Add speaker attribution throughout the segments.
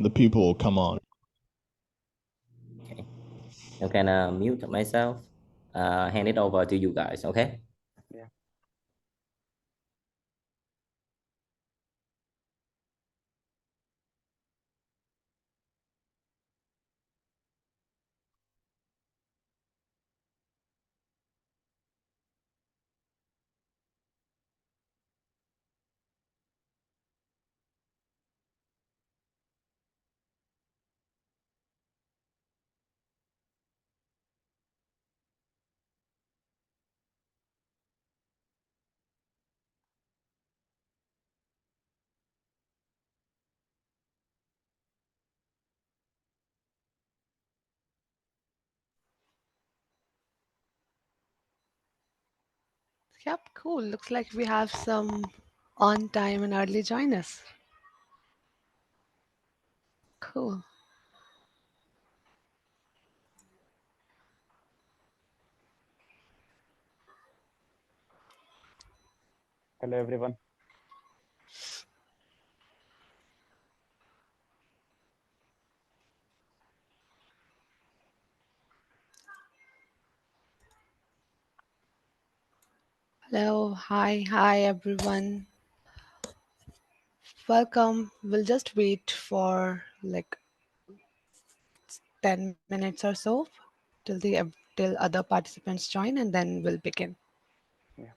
Speaker 1: the people will come on.
Speaker 2: Okay. You can mute myself. Hand it over to you guys. Okay.
Speaker 3: Yeah.
Speaker 4: Yep, cool. Looks like we have some on time and early joiners. Cool.
Speaker 3: Hello, everyone.
Speaker 4: Hello, hi everyone. Welcome. We'll just wait for like 10 minutes or so till other participants join, and then we'll begin.
Speaker 3: Yeah.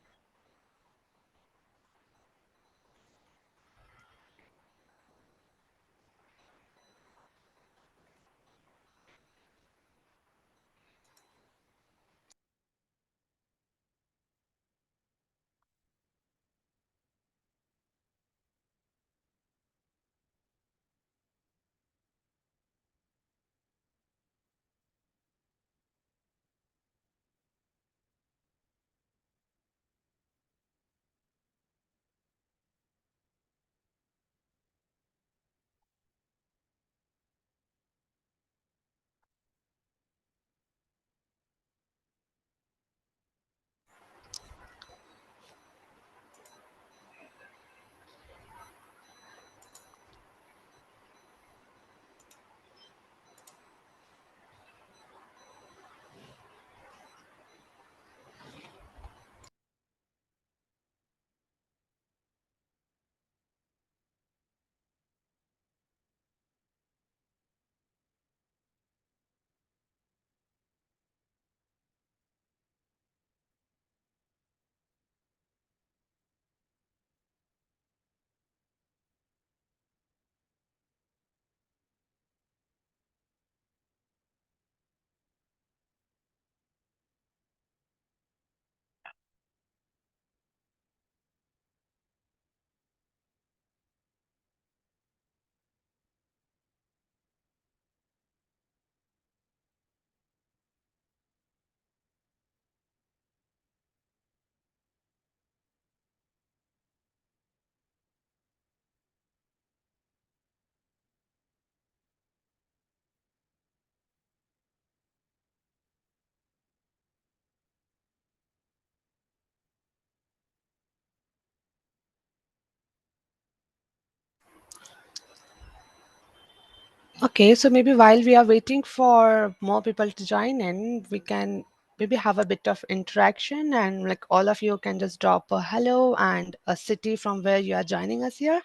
Speaker 4: Okay, so maybe while we are waiting for more people to join in, we can maybe have a bit of interaction, and like all of you can just drop a hello and a city from where you are joining us here.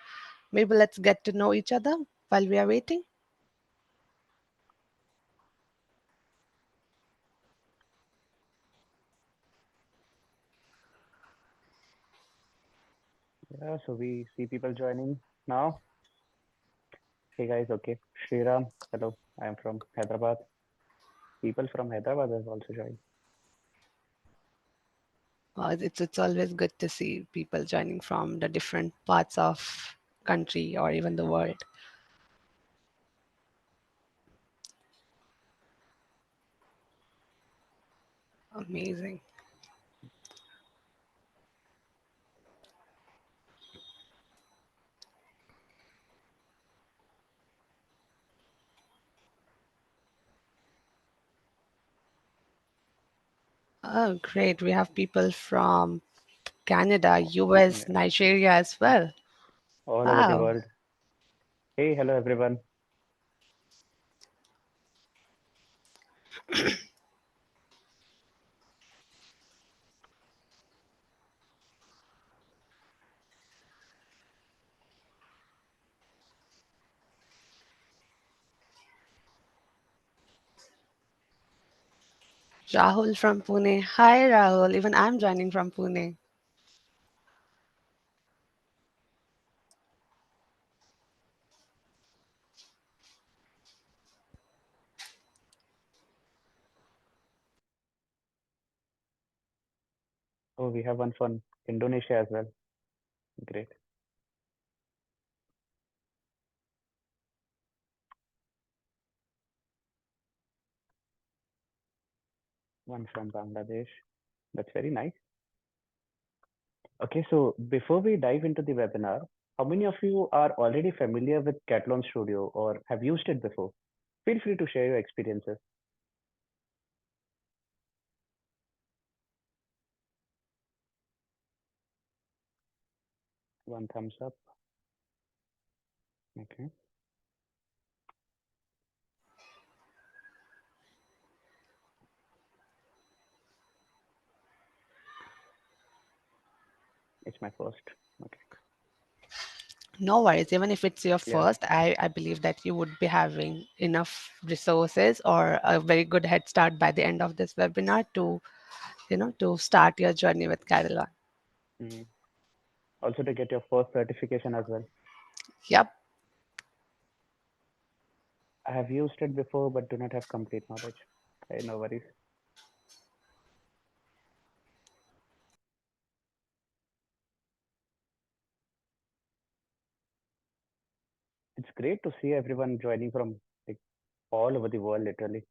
Speaker 4: Maybe let's get to know each other while we are waiting.
Speaker 3: Yeah. So we see people joining now. Hey guys. Okay. Shriram. Hello. I am from Hyderabad. People from Hyderabad have also joined.
Speaker 4: It's always good to see people joining from the different parts of country or even the world. Amazing. Oh, great. We have people from Canada, US,
Speaker 3: Yeah.
Speaker 4: Nigeria as well.
Speaker 3: All over the
Speaker 4: Wow.
Speaker 3: world. Hey. Hello, everyone.
Speaker 4: Rahul from Pune. Hi, Rahul. Even I'm joining from Pune.
Speaker 3: Oh, we have one from Indonesia as well. Great. One from Bangladesh. That's very nice. Okay, so before we dive into the webinar, how many of you are already familiar with Katalon Studio or have used it before? Feel free to share your experiences. One thumbs up. Okay. It's my first. Okay.
Speaker 4: No worries. Even if it's your
Speaker 3: Yeah.
Speaker 4: first, I believe that you would be having enough resources or a very good head start by the end of this webinar to, to start your journey with Catalan.
Speaker 3: Mm. Also to get your first certification as well.
Speaker 4: Yep.
Speaker 3: I have used it before but do not have complete knowledge. No worries. It's great to see everyone joining from like all over the world, literally.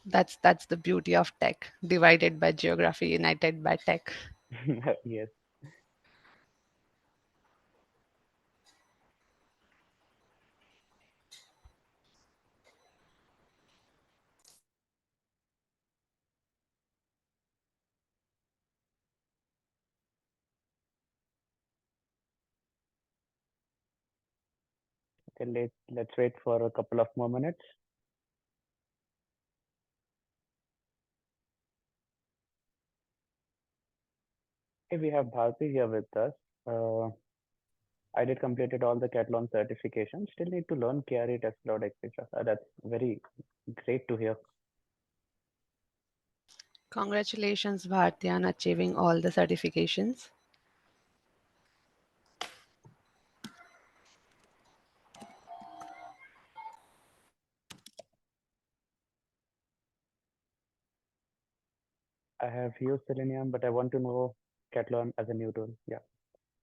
Speaker 4: That's the beauty of tech, divided by geography, united by tech.
Speaker 3: Yes. Okay, let's wait for a couple of more minutes. Okay, we have Bharti here with us. Uh, I did completed all the Katalon certifications. Still need to learn KRE, test cloud, etc. That's very great to hear.
Speaker 4: Congratulations, Bharti, on achieving all the certifications.
Speaker 3: I have used Selenium, but I want to know Katalon as a new tool. Yeah,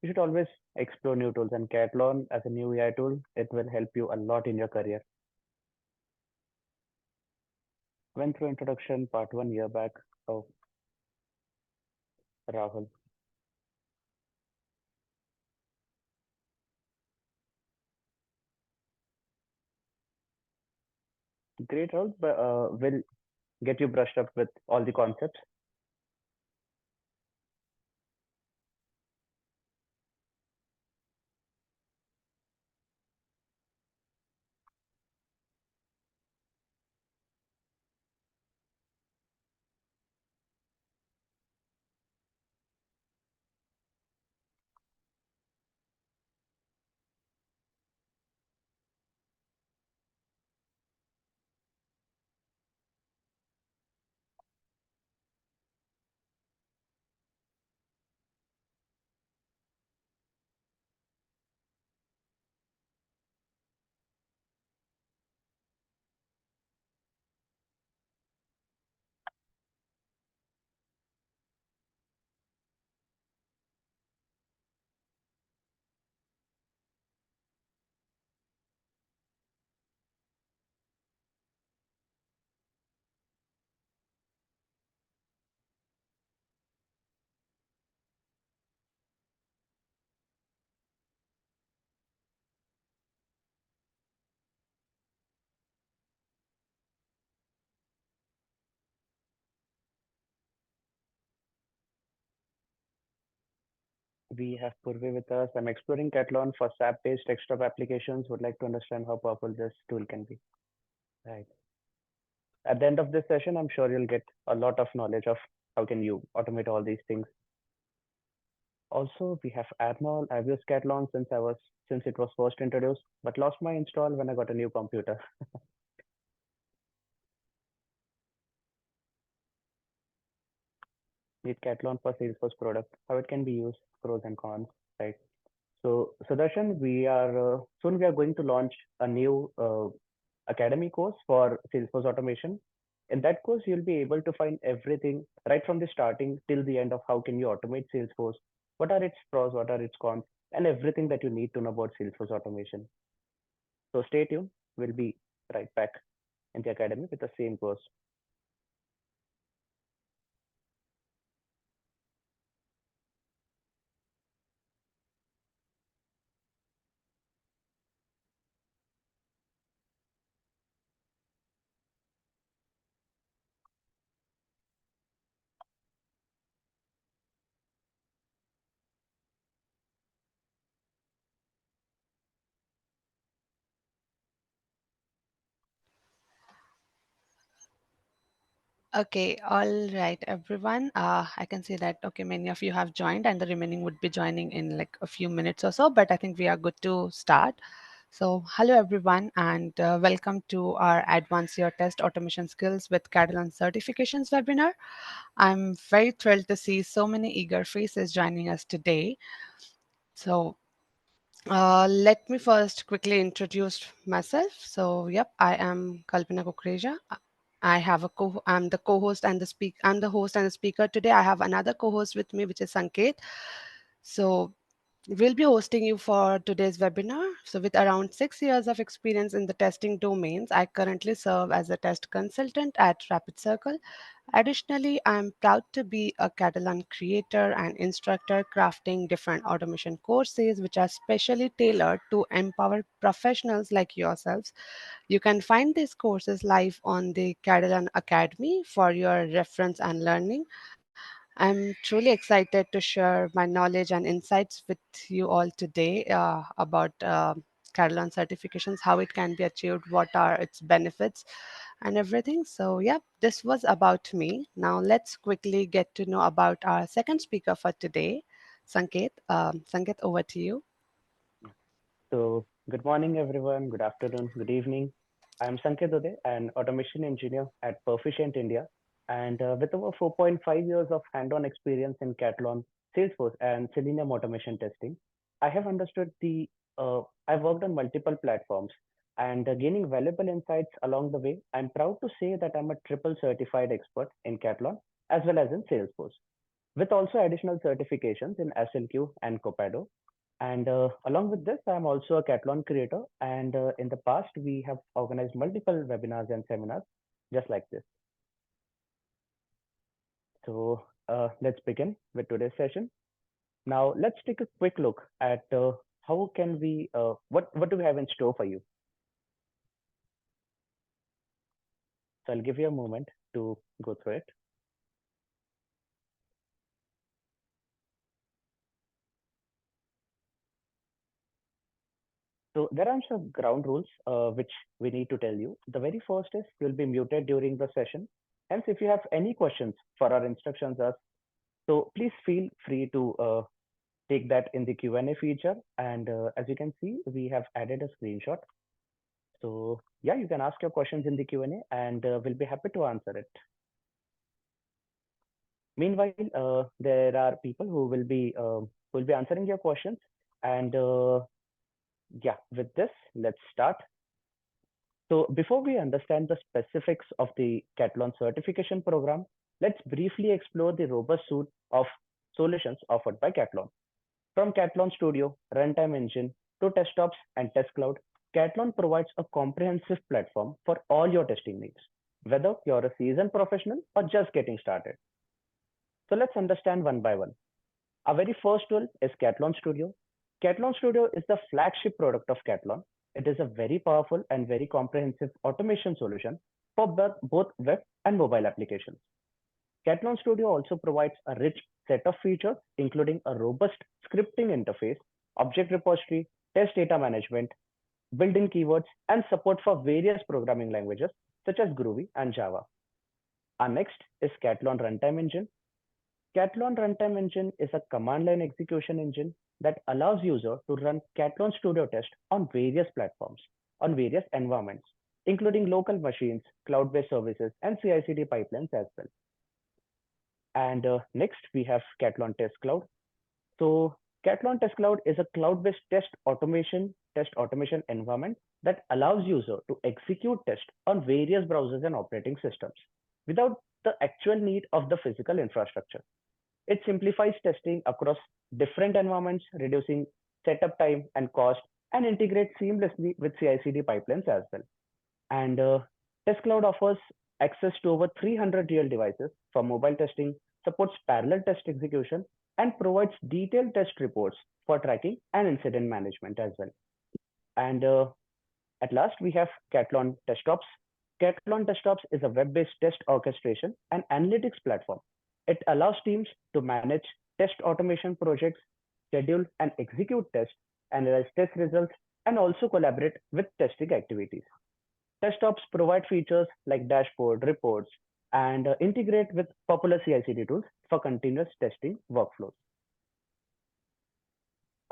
Speaker 3: you should always explore new tools, and Katalon as a new AI tool, it will help you a lot in your career. Went through introduction part 1 year back. Oh, Rahul. Great, Rahul. But we'll get you brushed up with all the concepts. We have Purvi with us. I'm exploring Katalon for SAP-based desktop applications. Would like to understand how powerful this tool can be. Right. At the end of this session, I'm sure you'll get a lot of knowledge of how can you automate all these things. Also, we have Admiral. I've used Katalon since it was first introduced, but lost my install when I got a new computer. Need Katalon for Salesforce product. How it can be used, pros and cons, right? So, Sudarshan, we are going to launch a new academy course for Salesforce automation. In that course, you'll be able to find everything right from the starting till the end of how can you automate Salesforce, what are its pros, what are its cons, and everything that you need to know about Salesforce automation. So stay tuned. We'll be right back in the academy with the same course.
Speaker 4: Okay, all right, everyone. I can see that, okay, many of you have joined, and the remaining would be joining in like a few minutes or so, but I think we are good to start. So, hello, everyone, and welcome to our Advance Your Test Automation Skills with Katalon Certifications webinar. I'm very thrilled to see so many eager faces joining us today. So, let me first quickly introduce myself. So, yep, I am Kalpana Kukreja. I'm the co-host and I'm the host and the speaker today. I have another co-host with me, which is Sanket. So we'll be hosting you for today's webinar. So with around 6 years of experience in the testing domains, I currently serve as a test consultant at Rapid Circle. Additionally, I'm proud to be a Catalan creator and instructor crafting different automation courses which are specially tailored to empower professionals like yourselves. You can find these courses live on the Catalan Academy for your reference and learning. I'm truly excited to share my knowledge and insights with you all today about Catalan certifications, how it can be achieved, what are its benefits, and everything. So, yeah, this was about me. Now, let's quickly get to know about our second speaker for today, Sanket. Sanket, over to you.
Speaker 3: So, good morning, everyone. Good afternoon. Good evening. I'm Sanket Dode, an automation engineer at Perficient India, and with over 4.5 years of hand-on experience in Katalon, Salesforce, and Selenium automation testing, I have understood I've worked on multiple platforms and gaining valuable insights along the way. I'm proud to say that I'm a triple certified expert in Katalon as well as in Salesforce, with also additional certifications in SLQ and Copado. And along with this, I'm also a Katalon creator. And in the past, we have organized multiple webinars and seminars just like this. So let's begin with today's session. Now, let's take a quick look at how can what do we have in store for you? So I'll give you a moment to go through it. So there are some ground rules which we need to tell you. The very first is you'll be muted during the session. Hence, if you have any questions for our instructions, so please feel free to take that in the Q&A feature. And as you can see, we have added a screenshot. So yeah, you can ask your questions in the Q&A and we'll be happy to answer it. Meanwhile, there are people who will be answering your questions. And yeah, with this, let's start. So before we understand the specifics of the Katalon certification program, let's briefly explore the robust suite of solutions offered by Katalon. From Katalon Studio, Runtime Engine to Test and Test Cloud, Katalon provides a comprehensive platform for all your testing needs, whether you're a seasoned professional or just getting started. So let's understand one by one. Our very first tool is Katalon Studio. Katalon Studio is the flagship product of Katalon. It is a very powerful and very comprehensive automation solution for both web and mobile applications. Katalon Studio also provides a rich set of features, including a robust scripting interface, object repository, test data management, built-in keywords, and support for various programming languages such as Groovy and Java. Our next is Katalon Runtime Engine. Katalon Runtime Engine is a command line execution engine that allows user to run Katalon Studio Test on various platforms, on various environments, including local machines, cloud-based services, and CI/CD pipelines as well. And next, we have Katalon Test Cloud. So Katalon Test Cloud is a cloud-based test automation environment that allows user to execute tests on various browsers and operating systems without the actual need of the physical infrastructure. It simplifies testing across different environments, reducing setup time and cost, and integrates seamlessly with CI/CD pipelines as well. And Test Cloud offers access to over 300 real devices for mobile testing, supports parallel test execution, and provides detailed test reports for tracking and incident management as well. And at last, we have Katalon Desktops. Katalon Desktops is a web-based test orchestration and analytics platform. It allows teams to manage test automation projects, schedule and execute tests, analyze test results, and also collaborate with testing activities. Desktops provide features like dashboard, reports, and integrate with popular CI/CD tools for continuous testing workflows.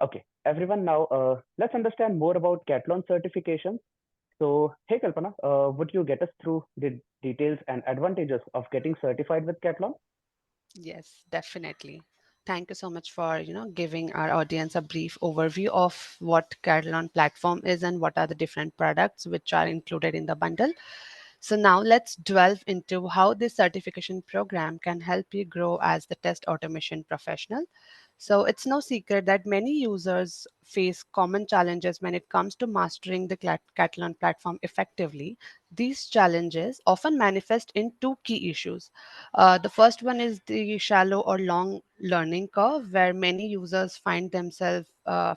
Speaker 3: Okay, everyone, now let's understand more about Katalon certifications. So, hey Kalpana, would you get us through the details and advantages of getting certified with Katalon?
Speaker 4: Yes, definitely. Thank you so much for, giving our audience a brief overview of what Katalon platform is and what are the different products which are included in the bundle. So now let's delve into how this certification program can help you grow as the test automation professional. So it's no secret that many users face common challenges when it comes to mastering the Catalan platform effectively. These challenges often manifest in two key issues. The first one is the shallow or long learning curve, where many users find themselves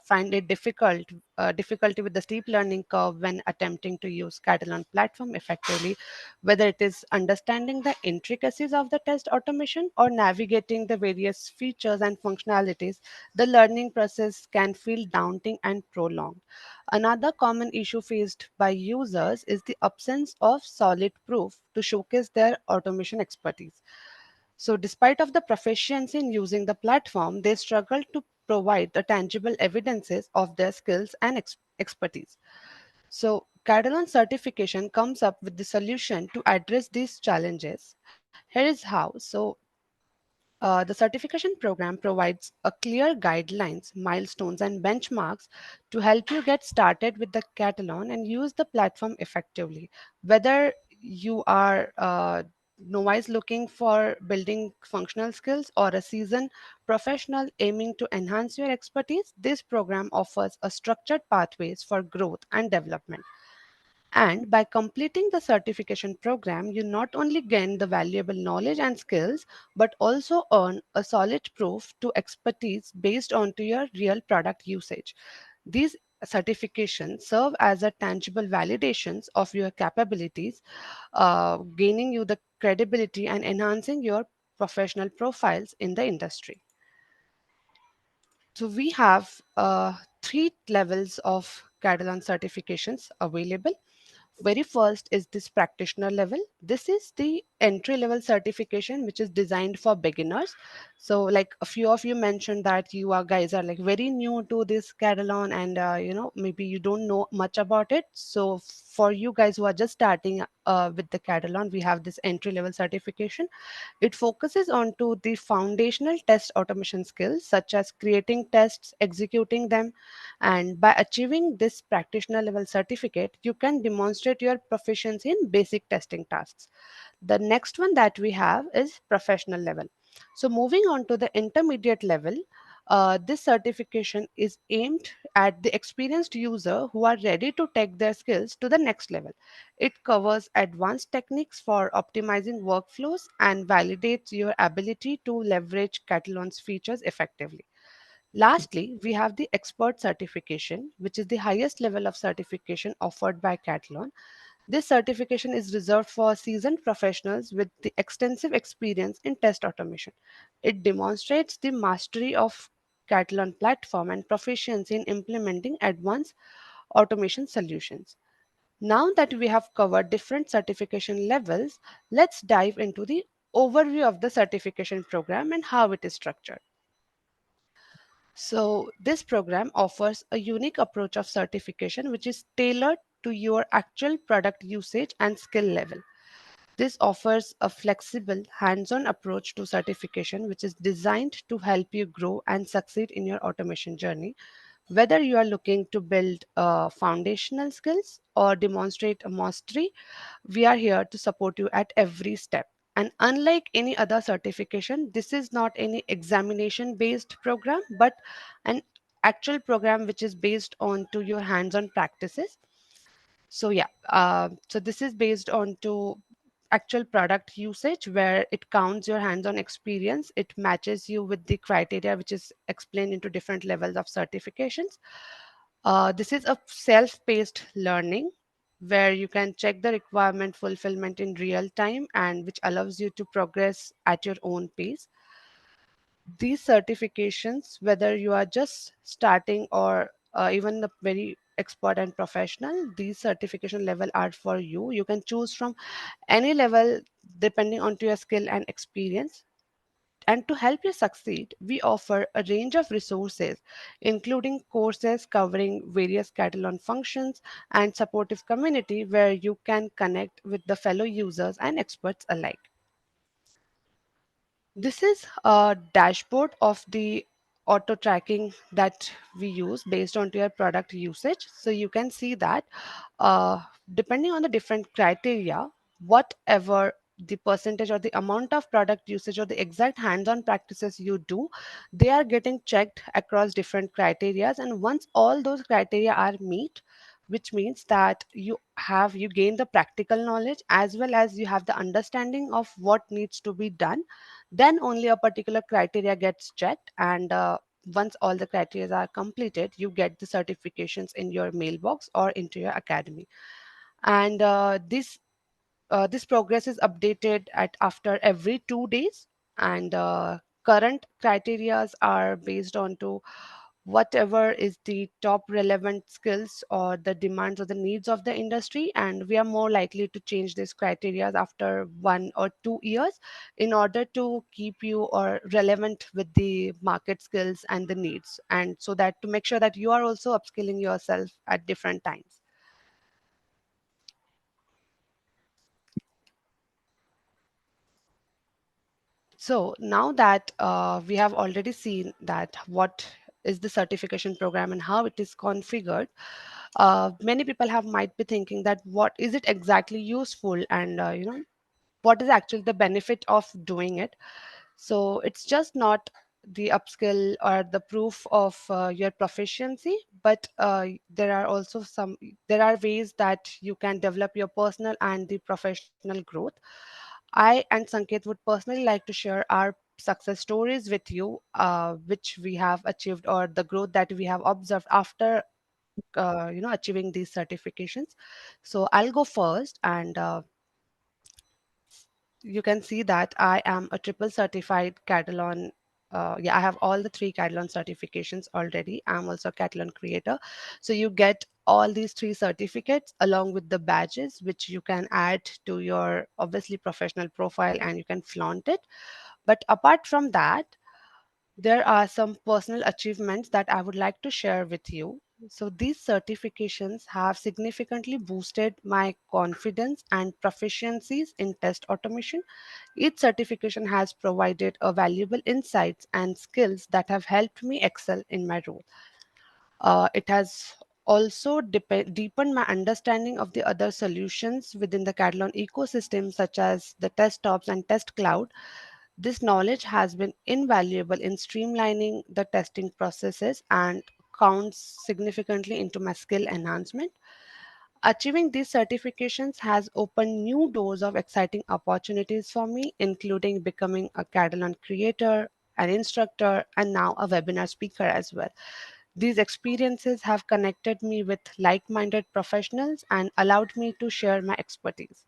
Speaker 4: find it difficulty with the steep learning curve when attempting to use Catalan platform effectively, whether it is understanding the intricacies of the test automation or navigating the various features and functionalities. The learning process can feel daunting and prolonged. Another common issue faced by users is the absence of solid proof to showcase their automation expertise. So despite of the proficiency in using the platform, they struggle to provide the tangible evidences of their skills and expertise. So Catalan certification comes up with the solution to address these challenges. Here is how. The certification program provides a clear guidelines, milestones, and benchmarks to help you get started with the Catalan and use the platform effectively. Whether you are novice looking for building functional skills or a seasoned professional aiming to enhance your expertise, this program offers a structured pathways for growth and development. And by completing the certification program, you not only gain the valuable knowledge and skills, but also earn a solid proof to expertise based onto your real product usage. These certifications serve as a tangible validations of your capabilities, gaining you the credibility and enhancing your professional profiles in the industry. So we have three levels of Catalan certifications available. Very first is this practitioner level. This is the entry level certification which is designed for beginners. So like a few of you mentioned that you are guys are like very new to this Catalan, and maybe you don't know much about it. So for you guys who are just starting with the Catalan, we have this entry level certification. It focuses on to the foundational test automation skills such as creating tests, executing them, and by achieving this practitioner level certificate, you can demonstrate your proficiency in basic testing tasks. The next one that we have is professional level. So moving on to the intermediate level, this certification is aimed at the experienced user who are ready to take their skills to the next level. It covers advanced techniques for optimizing workflows and validates your ability to leverage Catalan's features effectively. Lastly, we have the expert certification, which is the highest level of certification offered by Catalan. This certification is reserved for seasoned professionals with the extensive experience in test automation. It demonstrates the mastery of Katalon platform and proficiency in implementing advanced automation solutions. Now that we have covered different certification levels, let's dive into the overview of the certification program and how it is structured. So, this program offers a unique approach of certification which is tailored to your actual product usage and skill level. This offers a flexible, hands on approach to certification which is designed to help you grow and succeed in your automation journey. Whether you are looking to build foundational skills or demonstrate a mastery, we are here to support you at every step. And unlike any other certification, this is not any examination based program, but an actual program which is based on to your hands on practices. So yeah, so this is based on to actual product usage where it counts your hands-on experience. It matches you with the criteria which is explained into different levels of certifications. This is a self-paced learning where you can check the requirement fulfillment in real time and which allows you to progress at your own pace. These certifications, whether you are just starting or even the very expert and professional, these certification level are for you. You can choose from any level depending on to your skill and experience. And to help you succeed, we offer a range of resources, including courses covering various Katalon functions and supportive community where you can connect with the fellow users and experts alike. This is a dashboard of the auto tracking that we use based on your product usage. So you can see that uh, depending on the different criteria, whatever the percentage or the amount of product usage or the exact hands-on practices you do, they are getting checked across different criterias. And once all those criteria are meet, which means that you gain the practical knowledge as well as you have the understanding of what needs to be done, then only a particular criteria gets checked. And once all the criteria are completed, you get the certifications in your mailbox or into your academy. And this progress is updated at after every 2 days. And current criterias are based on to whatever is the top relevant skills or the demands or the needs of the industry, and we are more likely to change these criteria after 1 or 2 years in order to keep you or relevant with the market skills and the needs, and so that to make sure that you are also upskilling yourself at different times. So now that we have already seen that what is the certification program and how it is configured, many people have might be thinking that what is it exactly useful, and what is actually the benefit of doing it. So it's just not the upskill or the proof of your proficiency, but there are ways that you can develop your personal and the professional growth. I and Sanket would personally like to share our success stories with you, which we have achieved or the growth that we have observed after achieving these certifications. So I'll go first, and you can see that I am a triple certified Catalan. Yeah, I have all the three Catalan certifications already. I'm also a Catalan creator. So you get all these three certificates along with the badges, which you can add to your obviously professional profile and you can flaunt it. But apart from that, there are some personal achievements that I would like to share with you. So, these certifications have significantly boosted my confidence and proficiencies in test automation. Each certification has provided a valuable insights and skills that have helped me excel in my role. It has also deepened my understanding of the other solutions within the Catalan ecosystem, such as the test ops and test cloud. This knowledge has been invaluable in streamlining the testing processes and counts significantly into my skill enhancement. Achieving these certifications has opened new doors of exciting opportunities for me, including becoming a Catalan creator, an instructor, and now a webinar speaker as well. These experiences have connected me with like minded professionals and allowed me to share my expertise.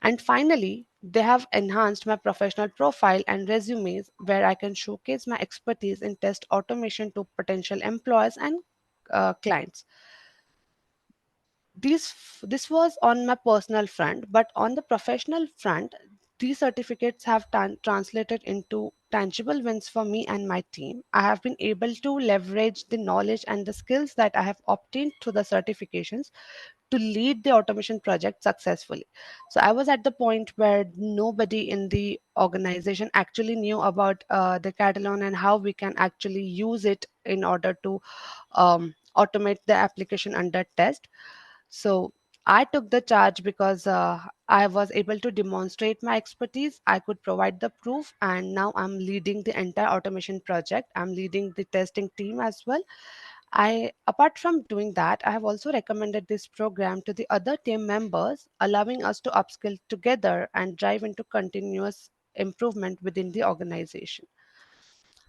Speaker 4: And finally, they have enhanced my professional profile and resumes where I can showcase my expertise in test automation to potential employers and clients. This was on my personal front, but on the professional front, these certificates have translated into tangible wins for me and my team. I have been able to leverage the knowledge and the skills that I have obtained through the certifications to lead the automation project successfully. So I was at the point where nobody in the organization actually knew about the Catalan and how we can actually use it in order to automate the application under test. So I took the charge because I was able to demonstrate my expertise. I could provide the proof, and now I'm leading the entire automation project. I'm leading the testing team as well. Apart from doing that, I have also recommended this program to the other team members, allowing us to upskill together and drive into continuous improvement within the organization.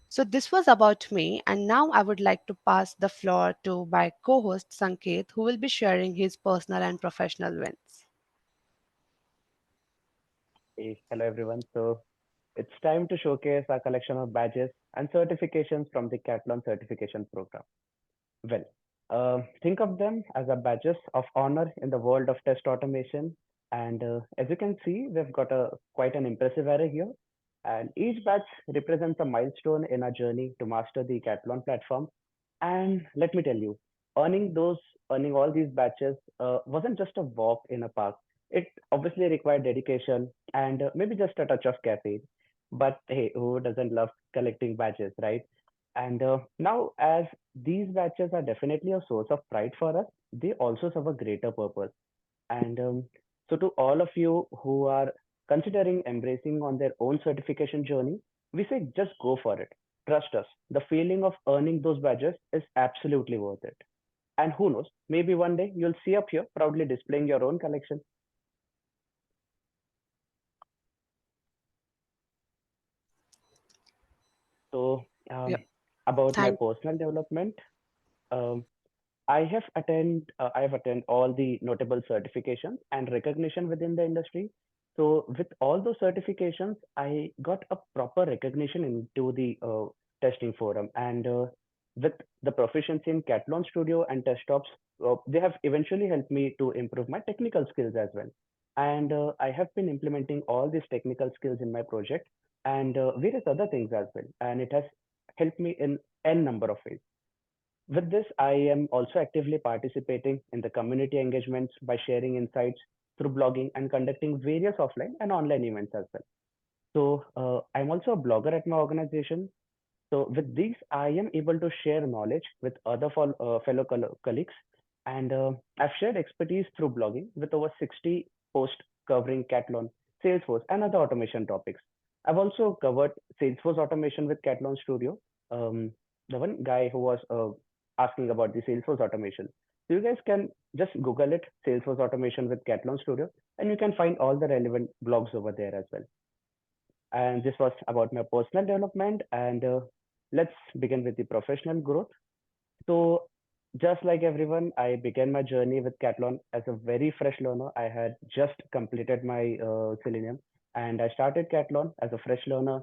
Speaker 4: So this was about me, and now I would like to pass the floor to my co-host Sanket, who will be sharing his personal and professional wins.
Speaker 3: Hey, hello everyone. So it's time to showcase our collection of badges and certifications from the Katalon Certification Program. Well, think of them as a badges of honor in the world of test automation. And as you can see, we've got a quite an impressive array here. And each badge represents a milestone in our journey to master the Katalon platform. And let me tell you, earning those, earning all these badges wasn't just a walk in a park. It obviously required dedication and maybe just a touch of caffeine. But hey, who doesn't love collecting badges, right? And now, as these badges are definitely a source of pride for us, they also serve a greater purpose. And so, to all of you who are considering embracing on their own certification journey, we say just go for it. Trust us, the feeling of earning those badges is absolutely worth it. And who knows, maybe one day you'll see up here proudly displaying your own collection. So,
Speaker 4: Yep.
Speaker 3: about my
Speaker 4: Thank.
Speaker 3: personal development, um, I have attended all the notable certifications and recognition within the industry. So with all those certifications, I got a proper recognition into the testing forum, and with the proficiency in Katalon Studio and desktops, they have eventually helped me to improve my technical skills as well. And I have been implementing all these technical skills in my project and various other things as well, and it has helped me in n number of ways. With this, I am also actively participating in the community engagements by sharing insights through blogging and conducting various offline and online events as well. So, I'm also a blogger at my organization. So, with these, I am able to share knowledge with other fellow colleagues. And I've shared expertise through blogging with over 60 posts covering Catalan, Salesforce, and other automation topics. I've also covered Salesforce automation with Catalan Studio. Um, the one guy who was asking about the Salesforce automation. So you guys can just Google it, Salesforce automation with Katalon Studio, and you can find all the relevant blogs over there as well. And this was about my personal development. And let's begin with the professional growth. So just like everyone, I began my journey with Katalon as a very fresh learner. I had just completed my Selenium, and I started Katalon as a fresh learner.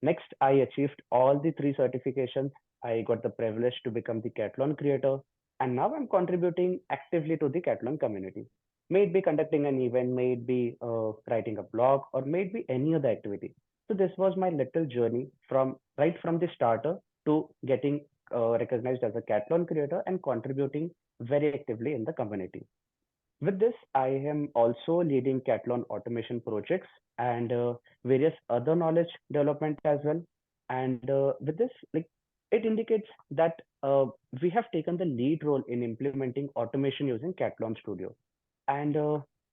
Speaker 3: Next, I achieved all the three certifications. I got the privilege to become the Katalon creator, and now I'm contributing actively to the Katalon community. May it be conducting an event, may it be writing a blog, or may it be any other activity. So this was my little journey from right from the starter to getting recognized as a Katalon creator and contributing very actively in the community. With this, I am also leading Katalon automation projects and various other knowledge development as well. And with this, like it indicates that we have taken the lead role in implementing automation using Katalon Studio. And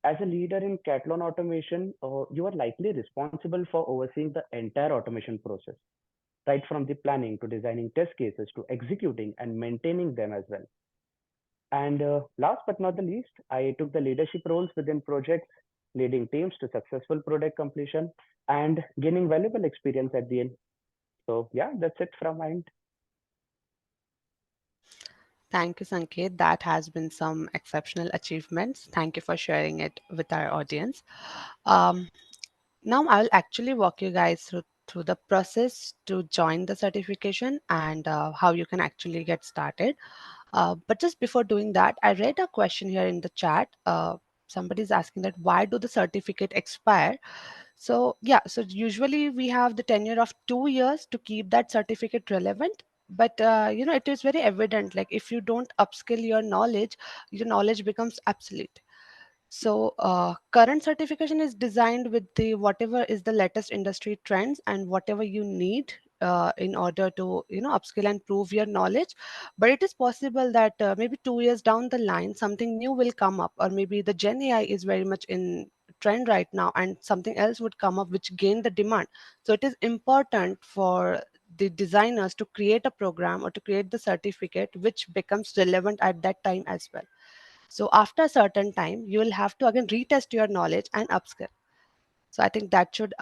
Speaker 3: as a leader in Katalon automation, you are likely responsible for overseeing the entire automation process, right from the planning to designing test cases to executing and maintaining them as well. And last but not the least, I took the leadership roles within projects, leading teams to successful product completion and gaining valuable experience at the end. So yeah, that's it from my end.
Speaker 4: Thank you, Sanket. That has been some exceptional achievements. Thank you for sharing it with our audience. Um, Now I'll actually walk you guys through the process to join the certification and how you can actually get started. But just before doing that, I read a question here in the chat. Somebody's asking that why do the certificate expire? So yeah, so usually we have the tenure of 2 years to keep that certificate relevant. But it is very evident. Like if you don't upskill your knowledge becomes obsolete. So current certification is designed with the whatever is the latest industry trends and whatever you need in order to upskill and prove your knowledge. But it is possible that maybe 2 years down the line something new will come up, or maybe the Gen AI is very much in trend right now, and something else would come up which gain the demand. So it is important for the designers to create a program or to create the certificate which becomes relevant at that time as well. So after a certain time, you will have to again retest your knowledge and upskill. So I think that should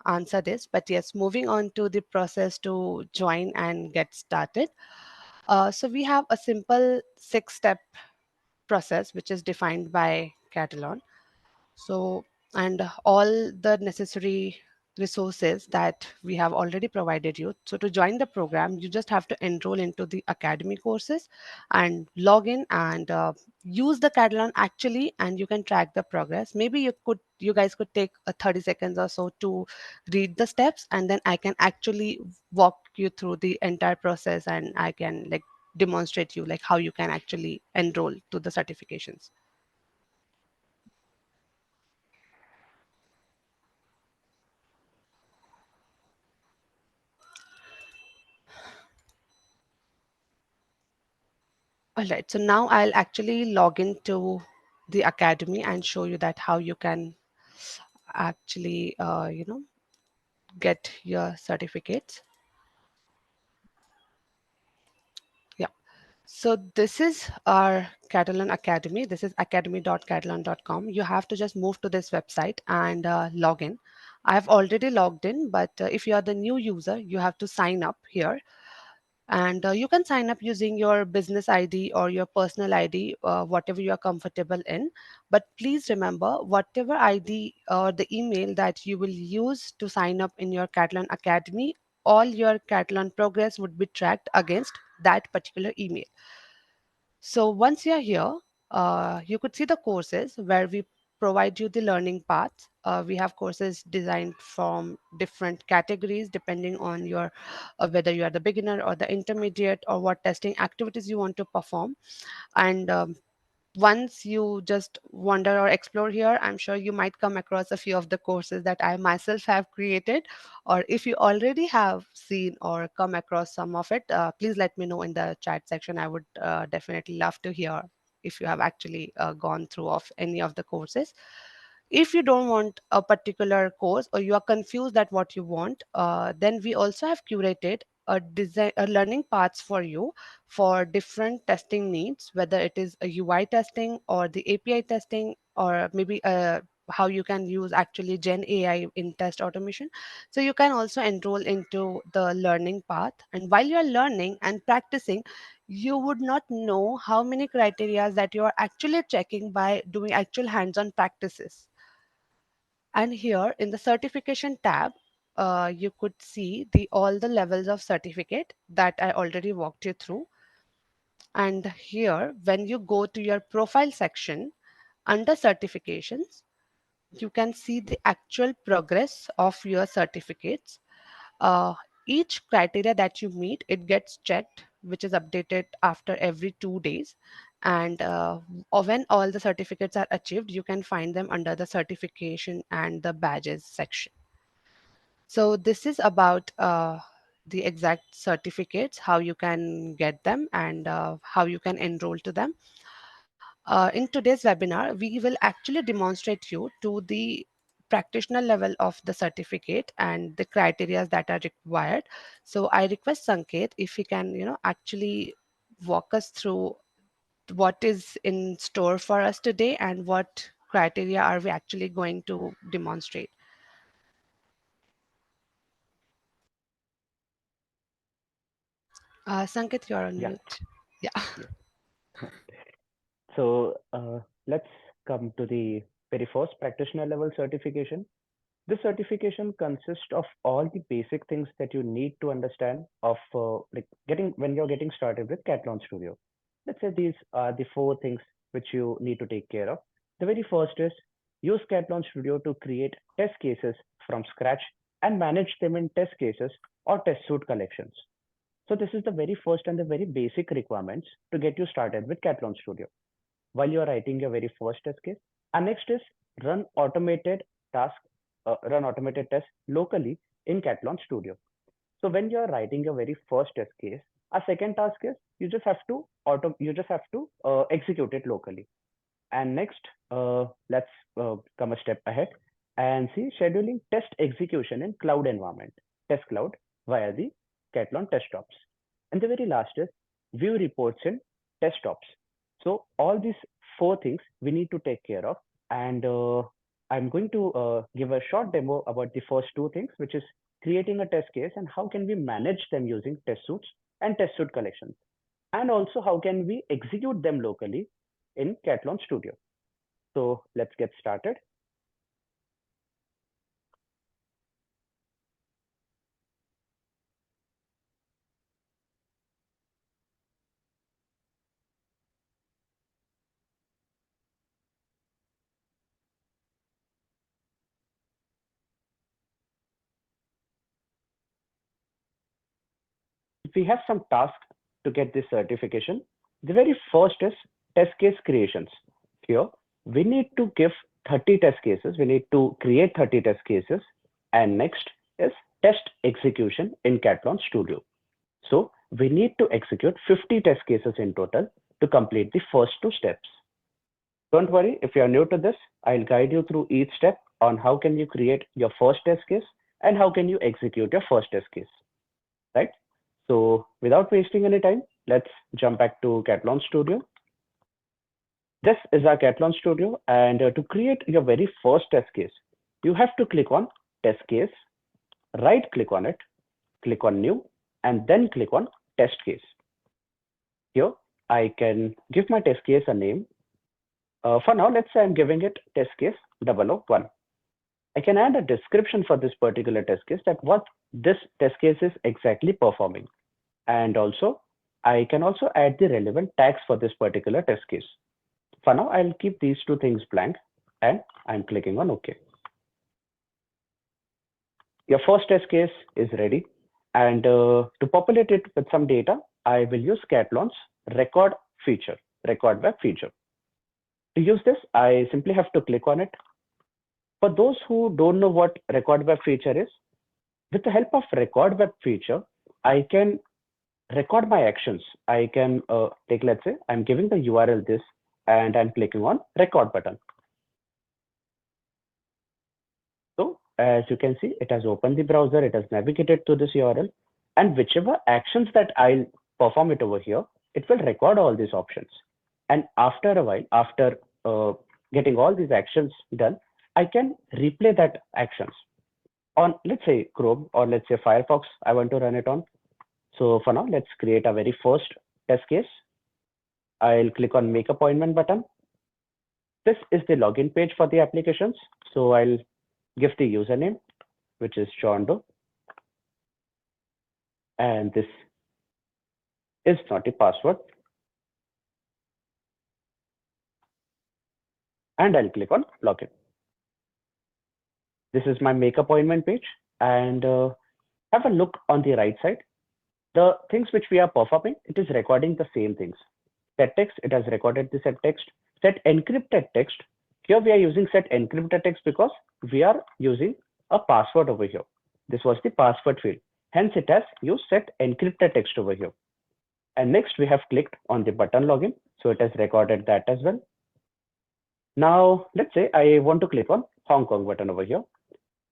Speaker 4: answer this. But yes, moving on to the process to join and get started. So we have a simple 6-step process which is defined by Catalan. So, and all the necessary resources that we have already provided you. So to join the program, you just have to enroll into the academy courses and log in and use the Catalan actually, and you can track the progress. Maybe you guys could take a 30 seconds or so to read the steps, and then I can actually walk you through the entire process, and I can like demonstrate you like how you can actually enroll to the certifications. All right, so now I'll actually log into the academy and show you that how you can actually, get your certificates. Yeah. So this is our Catalan Academy. This is academy.catalan.com. You have to just move to this website and log in. I've already logged in, but if you are the new user, you have to sign up here. And you can sign up using your business ID or your personal ID, whatever you are comfortable in. But please remember, whatever ID or the email that you will use to sign up in your Catalan Academy, all your Catalan progress would be tracked against that particular email. So once you're here, you could see the courses where we provide you the learning paths. We have courses designed from different categories depending on your whether you are the beginner or the intermediate or what testing activities you want to perform. And once you just wander or explore here, I'm sure you might come across a few of the courses that I myself have created. Or if you already have seen or come across some of it, please let me know in the chat section. I would definitely love to hear if you have actually gone through of any of the courses. If you don't want a particular course or you are confused at what you want, then we also have curated a learning paths for you for different testing needs, whether it is a UI testing or the API testing, or maybe how you can use actually Gen AI in test automation. So you can also enroll into the learning path. And while you are learning and practicing, you would not know how many criteria that you are actually checking by doing actual hands-on practices. And here in the certification tab, you could see the all the levels of certificate that I already walked you through. And here, when you go to your profile section under certifications, you can see the actual progress of your certificates. Uh, each criteria that you meet, it gets checked, which is updated after every 2 days. And when all the certificates are achieved, you can find them under the certification and the badges section. So this is about the exact certificates, how you can get them, and how you can enroll to them. In today's webinar, we will actually demonstrate you to the practitioner level of the certificate and the criteria that are required. So I request Sanket if he can, actually walk us through what is in store for us today and what criteria are we actually going to demonstrate. Sanket, you're on
Speaker 3: Yeah.
Speaker 4: mute. Yeah.
Speaker 3: Yes. So let's come to the very first practitioner level certification. This certification consists of all the basic things that you need to understand of like getting when you're getting started with Katalon Studio. Let's say these are the four things which you need to take care of. The very first is use Katalon Studio to create test cases from scratch and manage them in test cases or test suite collections. So this is the very first and the very basic requirements to get you started with Katalon Studio while you are writing your very first test case. And next is run automated task, run automated tests locally in Katalon Studio. So when you are writing your very first test case, a second task is you just have to execute it locally. And next, let's come a step ahead and see scheduling test execution in cloud environment, test cloud via the Katalon test ops. And the very last is view reports in test ops. So all these four things we need to take care of. And I'm going to give a short demo about the first two things, which is creating a test case and how can we manage them using test suites and test suite collections. And also how can we execute them locally in Katalon Studio. So let's get started. We have some tasks to get this certification. The very first is test case creations. Here, we need to give 30 test cases. We need to create 30 test cases. And next is test execution in Katalon Studio. So we need to execute 50 test cases in total to complete the first two steps. Don't worry, if you are new to this, I'll guide you through each step on how can you create your first test case and how can you execute your first test case, right? So without wasting any time, let's jump back to Katalon Studio. This is our Katalon Studio, and to create your very first test case, you have to click on test case, right click on it, click on new, and then click on test case. Here, I can give my test case a name. For now, let's say I'm giving it test case 001. I can add a description for this particular test case that what this test case is exactly performing. And also, I can also add the relevant tags for this particular test case. For now, I'll keep these two things blank and I'm clicking on OK. Your first test case is ready. And to populate it with some data, I will use Katalon's record feature, record web feature. To use this, I simply have to click on it. For those who don't know what record web feature is, with the help of record web feature, I can record my actions. I can take, let's say, I'm giving the URL this and I'm clicking on record button. So as you can see, it has opened the browser, it has navigated to this URL, and whichever actions that I'll perform it over here, it will record all these options. And after a while, after getting all these actions done, I can replay that actions on, let's say, Chrome or let's say Firefox, I want to run it on. So for now, let's create a very first test case. I'll click on make appointment button. This is the login page for the applications. So I'll give the username, which is John Doe. And this is not the password. And I'll click on login. This is my make appointment page. And have a look on the right side. The things which we are performing, it is recording the same things. Set text, it has recorded the set text. Set encrypted text. Here we are using set encrypted text because we are using a password over here. This was the password field. Hence it has used set encrypted text over here. And next we have clicked on the button login. So it has recorded that as well. Now let's say I want to click on Hong Kong button over here.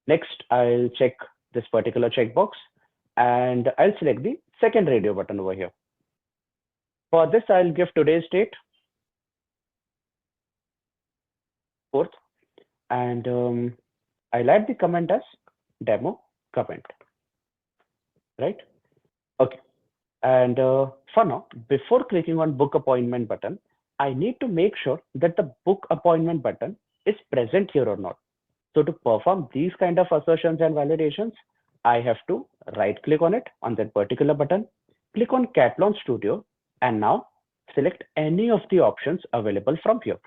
Speaker 3: Next I'll check this particular checkbox and I'll select the second radio button over here. For this, I'll give today's date, 4th, and I'll add the comment as demo comment, right? Okay. And for now, before clicking on book appointment button, I need to make sure that the book appointment button is present here or not. So to perform these kind of assertions and validations, I have to right click on it on that particular button, click on Katalon Studio, and now select any of the options available from here.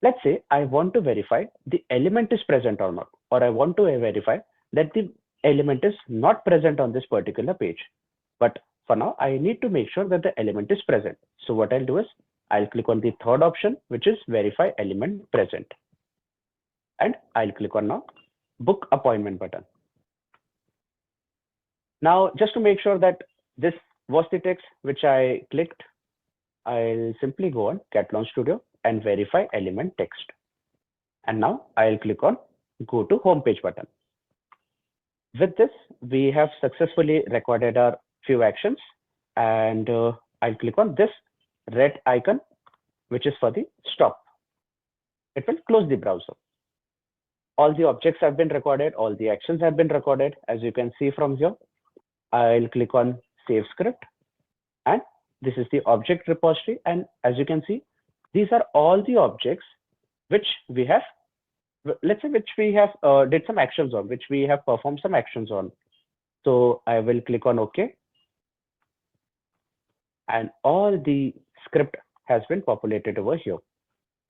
Speaker 3: Let's say I want to verify the element is present or not, or I want to verify that the element is not present on this particular page. But for now, I need to make sure that the element is present. So what I'll do is I'll click on the third option, which is verify element present. And I'll click on now book appointment button. Now, just to make sure that this was the text which I clicked, I'll simply go on Katalon Studio and verify element text. And now I'll click on go to homepage button. With this, we have successfully recorded our few actions, and I'll click on this red icon, which is for the stop. It will close the browser. All the objects have been recorded, all the actions have been recorded, as you can see from here. I'll click on save script, and this is the object repository. And as you can see, these are all the objects which we have, let's say, which we have did some actions on, which we have performed some actions on. So I will click on OK, and all the script has been populated over here.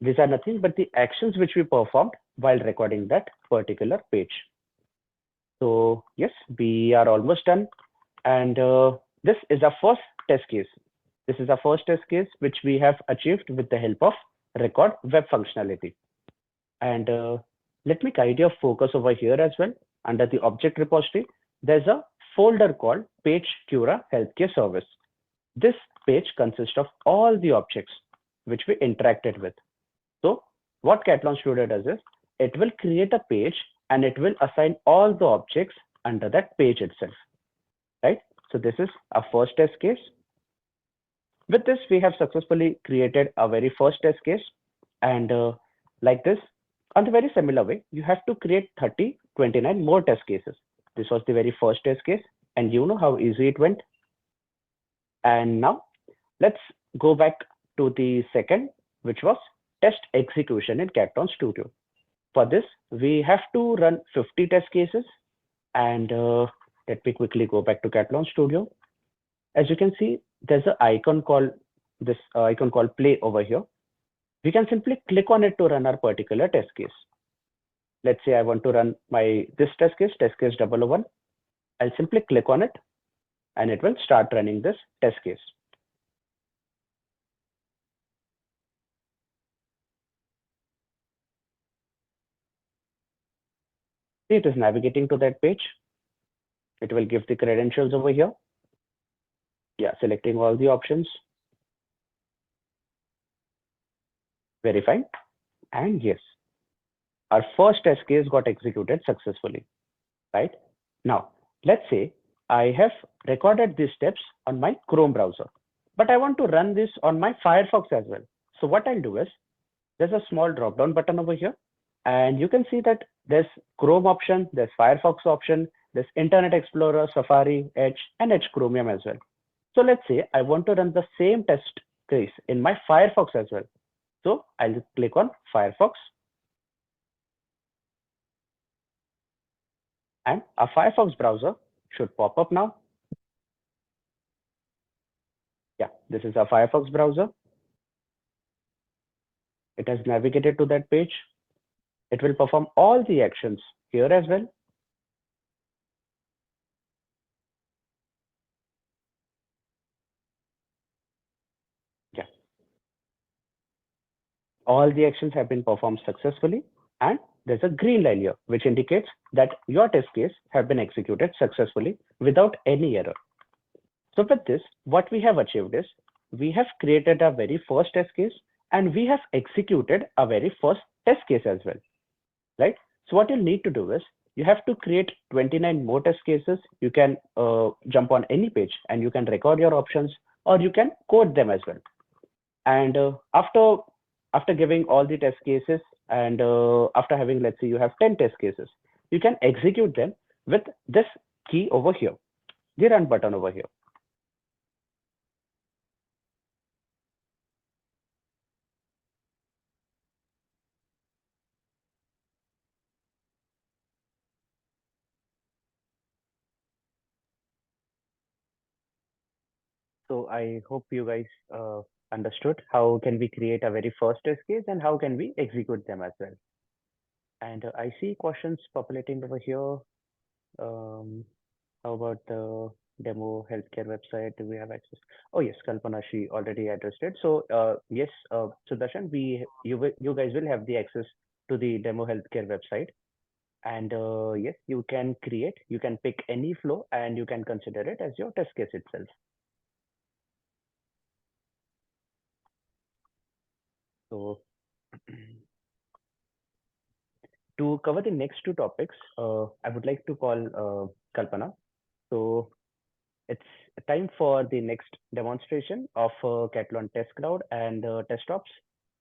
Speaker 3: These are nothing but the actions which we performed while recording that particular page. So yes, we are almost done. And this is our first test case. This is our first test case, which we have achieved with the help of record web functionality. And let me guide your focus over here as well. Under the object repository, there's a folder called Page Cura Healthcare Service. This page consists of all the objects which we interacted with. So what Katalon Studio does is it will create a page and it will assign all the objects under that page itself, right? So this is our first test case. With this, we have successfully created a very first test case. And like this, on the very similar way, you have to create 30, 29 more test cases. This was the very first test case, and you know how easy it went. And now let's go back to the second, which was test execution in Katalon Studio. For this, we have to run 50 test cases. And let me quickly go back to Katalon Studio. As you can see, there's an icon called play over here. We can simply click on it to run our particular test case. Let's say I want to run this test case 001. I'll simply click on it and it will start running this test case. See, it is navigating to that page. It will give the credentials over here. Yeah, selecting all the options, verifying, and yes, our first test case got executed successfully, right? Now, let's say I have recorded these steps on my Chrome browser, but I want to run this on my Firefox as well. So what I'll do is there's a small drop down button over here, and you can see that there's Chrome option, there's Firefox option, there's Internet Explorer, Safari, Edge, and Edge Chromium as well. So let's say I want to run the same test case in my Firefox as well. So I'll click on Firefox, and our Firefox browser should pop up now. Yeah, this is our Firefox browser. It has navigated to that page. It will perform all the actions here as well. Yeah. All the actions have been performed successfully, and there's a green line here, which indicates that your test case have been executed successfully without any error. So with this, what we have achieved is we have created a very first test case and we have executed a very first test case as well, right? So what you'll need to do is you have to create 29 more test cases. You can jump on any page and you can record your options, or you can code them as well. And after giving all the test cases, and after having, let's say you have 10 test cases, you can execute them with this key over here, the run button over here. So I hope you guys understood how can we create a very first test case and how can we execute them as well. And I see questions populating over here. Um, how about the demo healthcare website? Do we have access? Oh yes, Kalpana, she already addressed it. So yes, Sudarshan, you guys will have the access to the demo healthcare website. And yes, you can pick any flow and you can consider it as your test case itself. So to cover the next two topics, I would like to call Kalpana. So it's time for the next demonstration of Katalon Test Cloud and Test Ops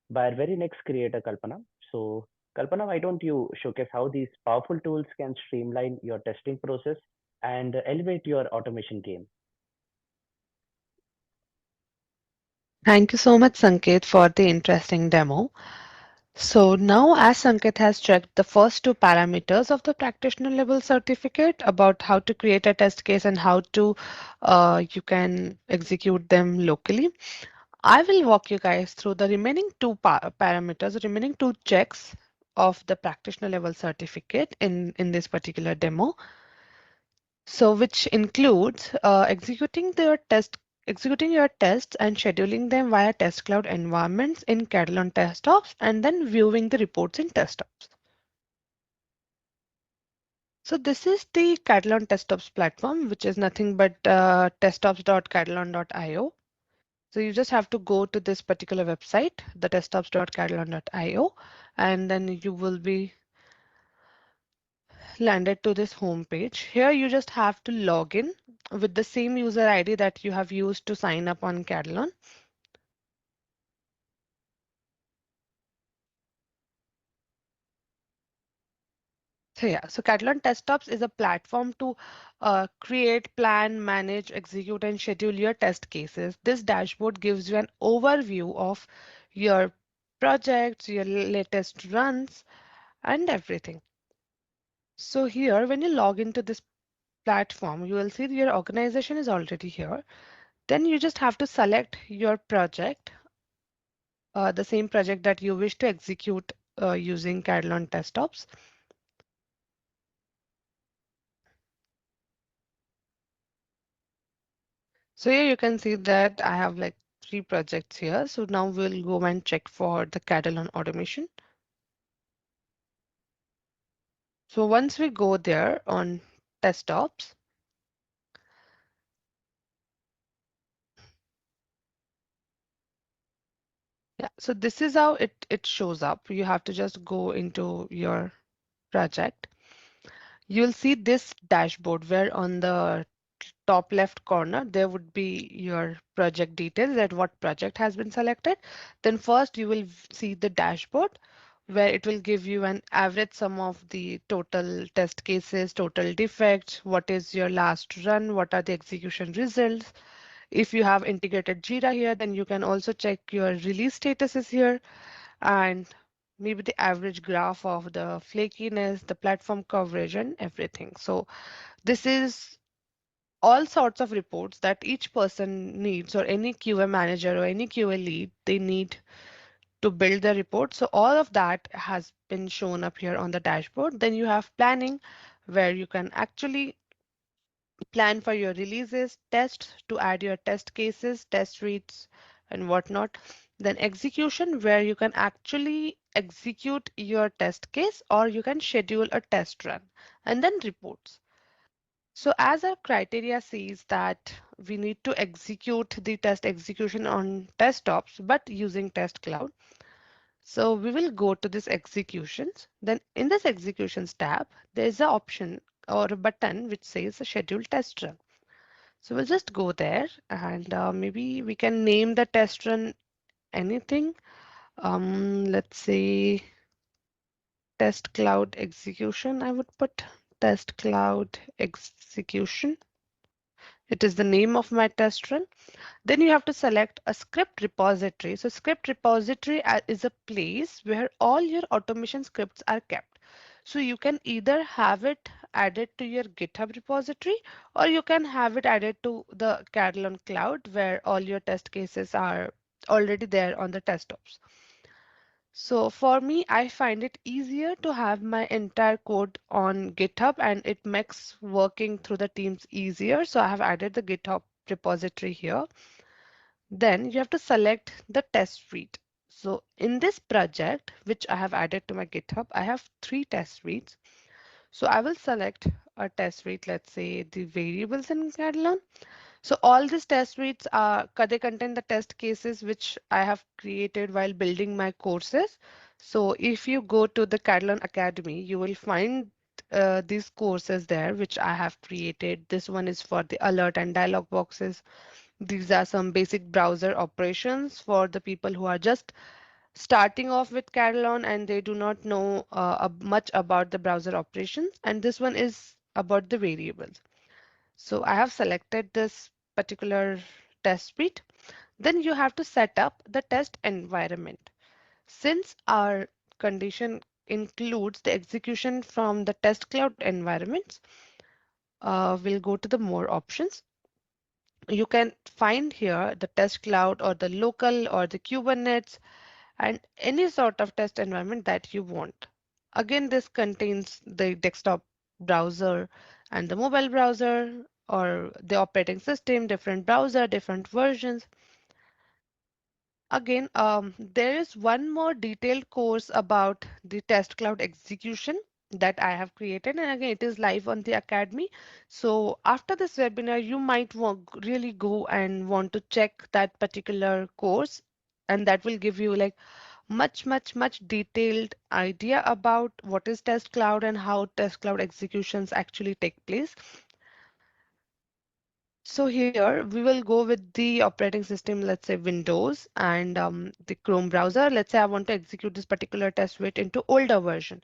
Speaker 3: by our very next creator, Kalpana. So, Kalpana, why don't you showcase how these powerful tools can streamline your testing process and elevate your automation game?
Speaker 4: Thank you so much, Sanket, for the interesting demo. So now, as Sanket has checked the first two parameters of the practitioner level certificate about how to create a test case and how to you can execute them locally, I will walk you guys through the remaining two parameters, remaining two checks of the practitioner level certificate in this particular demo. So which includes executing your tests and scheduling them via test cloud environments in Katalon test ops and then viewing the reports in test ops. So this is the Katalon test ops platform, which is nothing but testops.katalon.io. So you just have to go to this particular website, the testops.katalon.io, and then you will be landed to this home page. Here you just have to log in with the same user ID that you have used to sign up on Katalon. So yeah, so Katalon Test is a platform to create, plan, manage, execute, and schedule your test cases. This dashboard gives you an overview of your projects, your latest runs, and everything. So here, when you log into this platform, you will see your organization is already here. Then you just have to select your project, the same project that you wish to execute using Katalon Testops. So here you can see that I have like three projects here. So now we'll go and check for the Katalon automation. So once we go there on Testops, yeah, so this is how it shows up. You have to just go into your project. You'll see this dashboard where on the top left corner, there would be your project details that what project has been selected. Then first you will see the dashboard where it will give you an average sum of the total test cases, total defects, what is your last run, what are the execution results. If you have integrated Jira here, then you can also check your release statuses here and maybe the average graph of the flakiness, the platform coverage and everything. So this is all sorts of reports that each person needs or any QA manager or any QA lead, they need to build the report. So all of that has been shown up here on the dashboard. Then you have planning where you can actually plan for your releases, test to add your test cases, test reads and whatnot. Then execution where you can actually execute your test case or you can schedule a test run and then reports. So as our criteria says that we need to execute the test execution on test ops, but using test cloud. So we will go to this executions. Then in this executions tab, there is an option or a button which says schedule test run. So we'll just go there and maybe we can name the test run anything. Let's say test cloud execution. I would put test cloud execution. It is the name of my test run. Then you have to select a script repository. So script repository is a place where all your automation scripts are kept. So you can either have it added to your GitHub repository, or you can have it added to the Katalon cloud where all your test cases are already there on the desktops. So for me, I find it easier to have my entire code on GitHub, and it makes working through the teams easier. So I have added the GitHub repository here. Then you have to select the test suite. So in this project, which I have added to my GitHub, I have three test suites. So I will select a test suite, let's say the variables in Katalon. So all these test suites are they contain the test cases which I have created while building my courses. So if you go to the Katalon Academy, you will find these courses there which I have created. This one is for the alert and dialog boxes. These are some basic browser operations for the people who are just starting off with Katalon and they do not know much about the browser operations. And this one is about the variables. So I have selected this particular test suite. Then you have to set up the test environment. Since our condition includes the execution from the test cloud environments, we'll go to the more options. You can find here the test cloud or the local or the Kubernetes and any sort of test environment that you want. Again, this contains the desktop browser and the mobile browser or the operating system, different browser, different versions. Again, there is one more detailed course about the test cloud execution that I have created, and again, it is live on the Academy. So after this webinar, you might really go and want to check that particular course, and that will give you like much detailed idea about what is test cloud and how test cloud executions actually take place. So here we will go with the operating system, let's say Windows and the Chrome browser. Let's say I want to execute this particular test suite into older version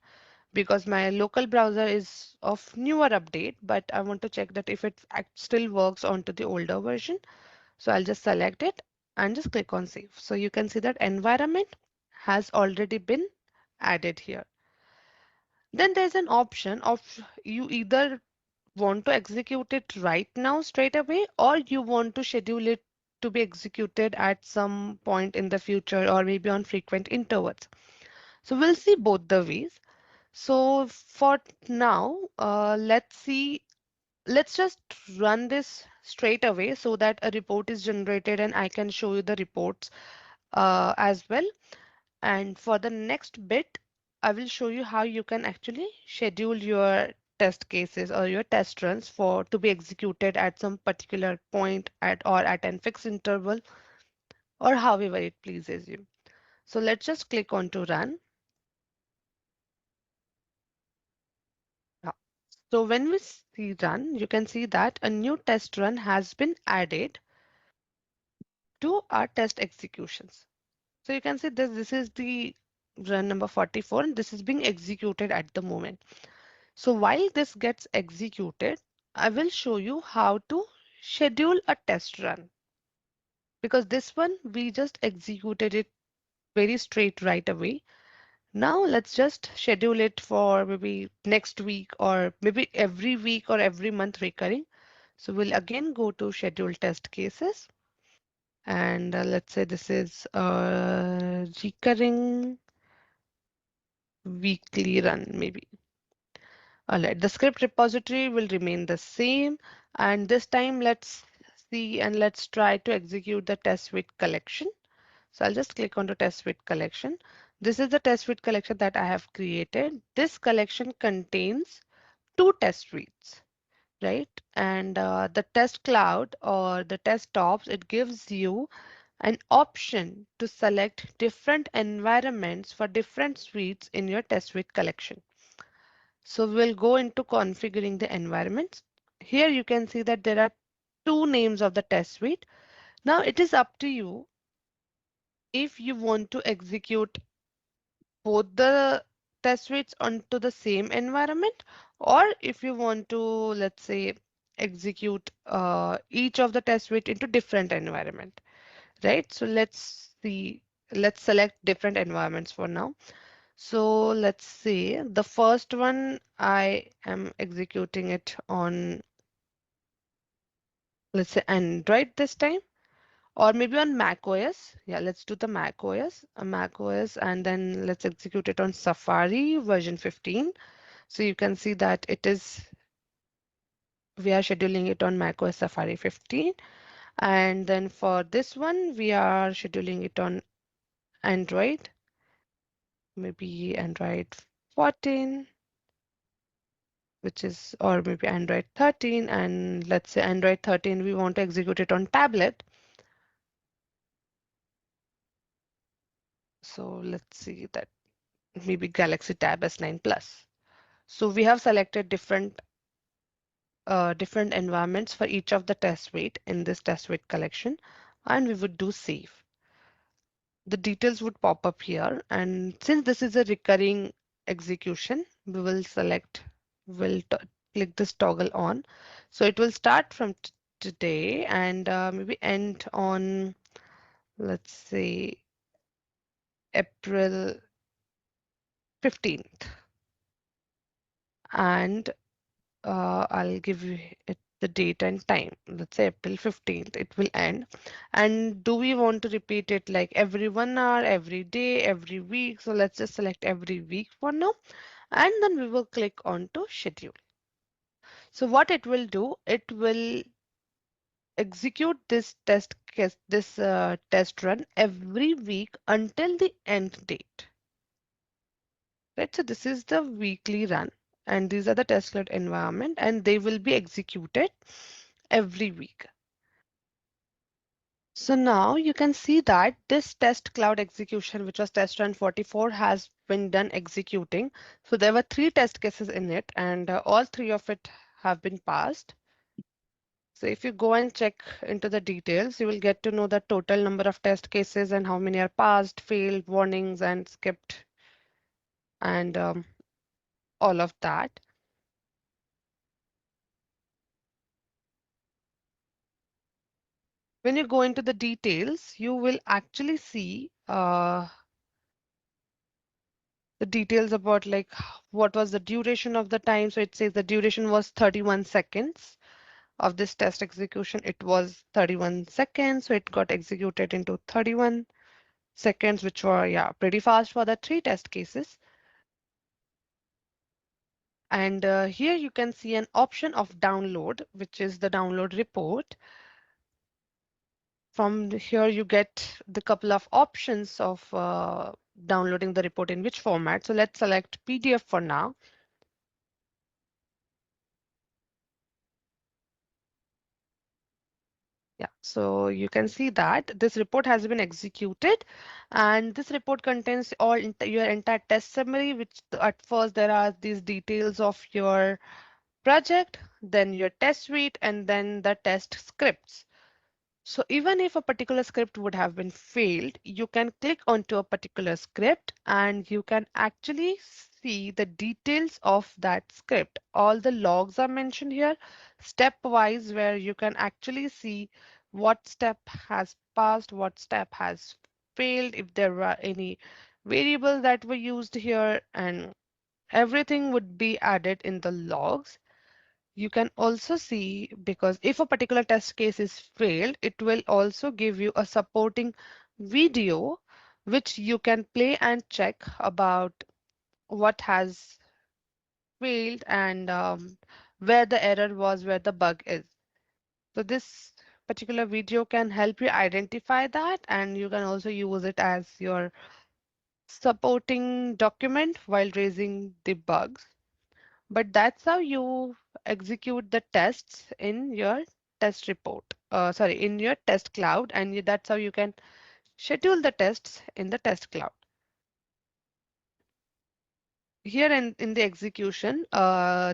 Speaker 4: because my local browser is of newer update, but I want to check that if it still works onto the older version. So I'll just select it and just click on save. So you can see that environment has already been added here. Then there's an option of you either want to execute it right now straight away or you want to schedule it to be executed at some point in the future or maybe on frequent intervals. So we'll see both the ways. So for now, let's just run this straight away so that a report is generated and I can show you the reports as well. And for the next bit, I will show you how you can actually schedule your test cases or your test runs for to be executed at some particular point at or at an fixed interval or however it pleases you. So let's just click on to run. Yeah. So when we see run, you can see that a new test run has been added to our test executions. So you can see this is the run number 44 and this is being executed at the moment. So while this gets executed, I will show you how to schedule a test run because this one we just executed it very straight right away. Now let's just schedule it for maybe next week or maybe every week or every month recurring. So we'll again go to schedule test cases and let's say this is a recurring weekly run maybe. All right, the script repository will remain the same. And this time let's see and let's try to execute the test suite collection. So I'll just click on the test suite collection. This is the test suite collection that I have created. This collection contains two test suites, right? And the test cloud or the test tops, it gives you an option to select different environments for different suites in your test suite collection. So we'll go into configuring the environments. Here you can see that there are two names of the test suite. Now it is up to you if you want to execute both the test suites onto the same environment or if you want to, let's say, execute each of the test suite into different environment, right? So let's see, let's select different environments for now. So let's see. The first one, I am executing it on, let's say, Android this time, or maybe on Mac OS. Yeah, let's do the Mac OS, and then let's execute it on Safari version 15. So you can see that we are scheduling it on Mac OS Safari 15. And then for this one, we are scheduling it on Android, maybe Android 14, which is, or maybe Android 13. And let's say Android 13, we want to execute it on tablet. So let's see that maybe Galaxy Tab S9 Plus. So we have selected different environments for each of the test suite in this test suite collection, and we would do save. The details would pop up here, and since this is a recurring execution, we will click this toggle on. So it will start from today and maybe end on, let's say, April 15th. And I'll give you it the date and time. Let's say April 15th, it will end. And do we want to repeat it like every 1 hour, every day, every week? So let's just select every week for now. And then we will click on to schedule. So what it will do, it will execute this test run every week until the end date. Right, so this is the weekly run, and these are the test cloud environment, and they will be executed every week. So now you can see that this test cloud execution, which was test run 44, has been done executing. So there were 3 test cases in it, and all 3 of it have been passed. So if you go and check into the details, you will get to know the total number of test cases and how many are passed, failed, warnings, and skipped, and all of that. When you go into the details, you will actually see the details about like what was the duration of the time. So it says the duration was 31 seconds of this test execution. It was 31 seconds, so it got executed into 31 seconds, which were, yeah, pretty fast for the 3 test cases. And here you can see an option of download, which is the download report. From here, you get the couple of options of downloading the report in which format. So let's select PDF for now. Yeah, so you can see that this report has been executed, and this report contains your entire test summary, which at first there are these details of your project, then your test suite, and then the test scripts. So even if a particular script would have been failed, you can click onto a particular script and you can actually see the details of that script. All the logs are mentioned here, stepwise, where you can actually see what step has passed, what step has failed, if there were any variables that were used here, and everything would be added in the logs. You can also see, because if a particular test case is failed, it will also give you a supporting video which you can play and check about what has failed and where the error was, where the bug is. So this particular video can help you identify that, and you can also use it as your supporting document while raising the bugs. But that's how you execute the tests in your test report. Sorry, in your test cloud, and that's how you can schedule the tests in the test cloud. Here in the execution,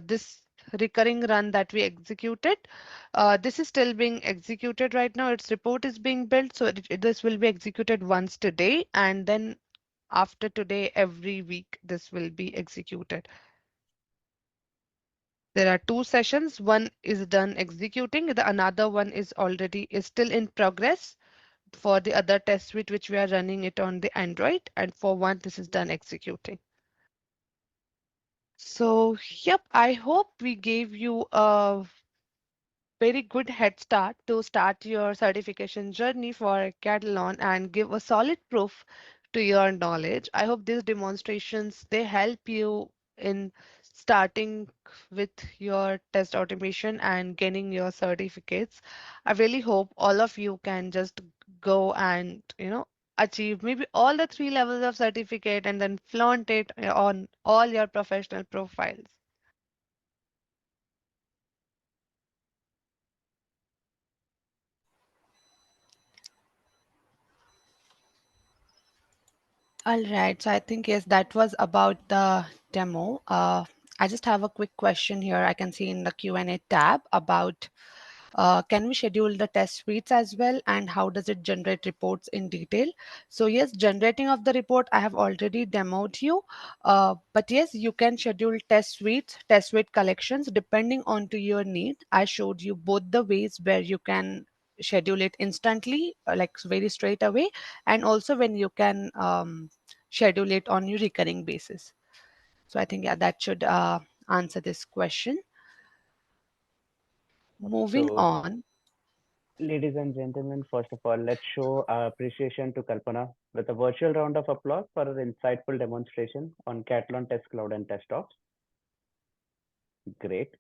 Speaker 4: this recurring run that we executed, this is still being executed right now. Its report is being built, so this will be executed once today, and then after today, every week, this will be executed. There are 2 sessions. One is done executing. The another one is still in progress for the other test suite, which we are running it on the Android. And for one, this is done executing. So, yep, I hope we gave you a very good head start to start your certification journey for Catalan and give a solid proof to your knowledge. I hope these demonstrations they help you in starting with your test automation and gaining your certificates. I really hope all of you can just go and, achieve maybe all the three levels of certificate and then flaunt it on all your professional profiles. All right, so I think yes, that was about the demo. I just have a quick question here. I can see in the Q&A tab about can we schedule the test suites as well, and how does it generate reports in detail? So yes, generating of the report I have already demoed you, but yes, you can schedule test suites, test suite collections depending on to your need. I showed you both the ways where you can schedule it instantly, like very straight away, and also when you can schedule it on your recurring basis. So I think yeah, that should answer this question. Moving
Speaker 3: So,
Speaker 4: on.
Speaker 3: ladies and gentlemen, first of all, let's show our appreciation to Kalpana with a virtual round of applause for her insightful demonstration on Katalon Test Cloud and Test Ops. Great.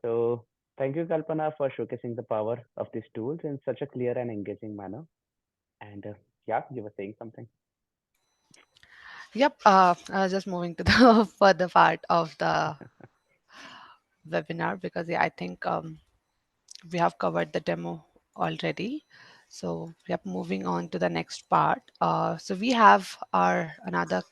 Speaker 3: So, thank you, Kalpana, for showcasing the power of these tools in such a clear and engaging manner. And yeah, you were saying something.
Speaker 4: Yep, just moving to the further part of the webinar because yeah, I think we have covered the demo already. So yep, moving on to the next part. So we have our another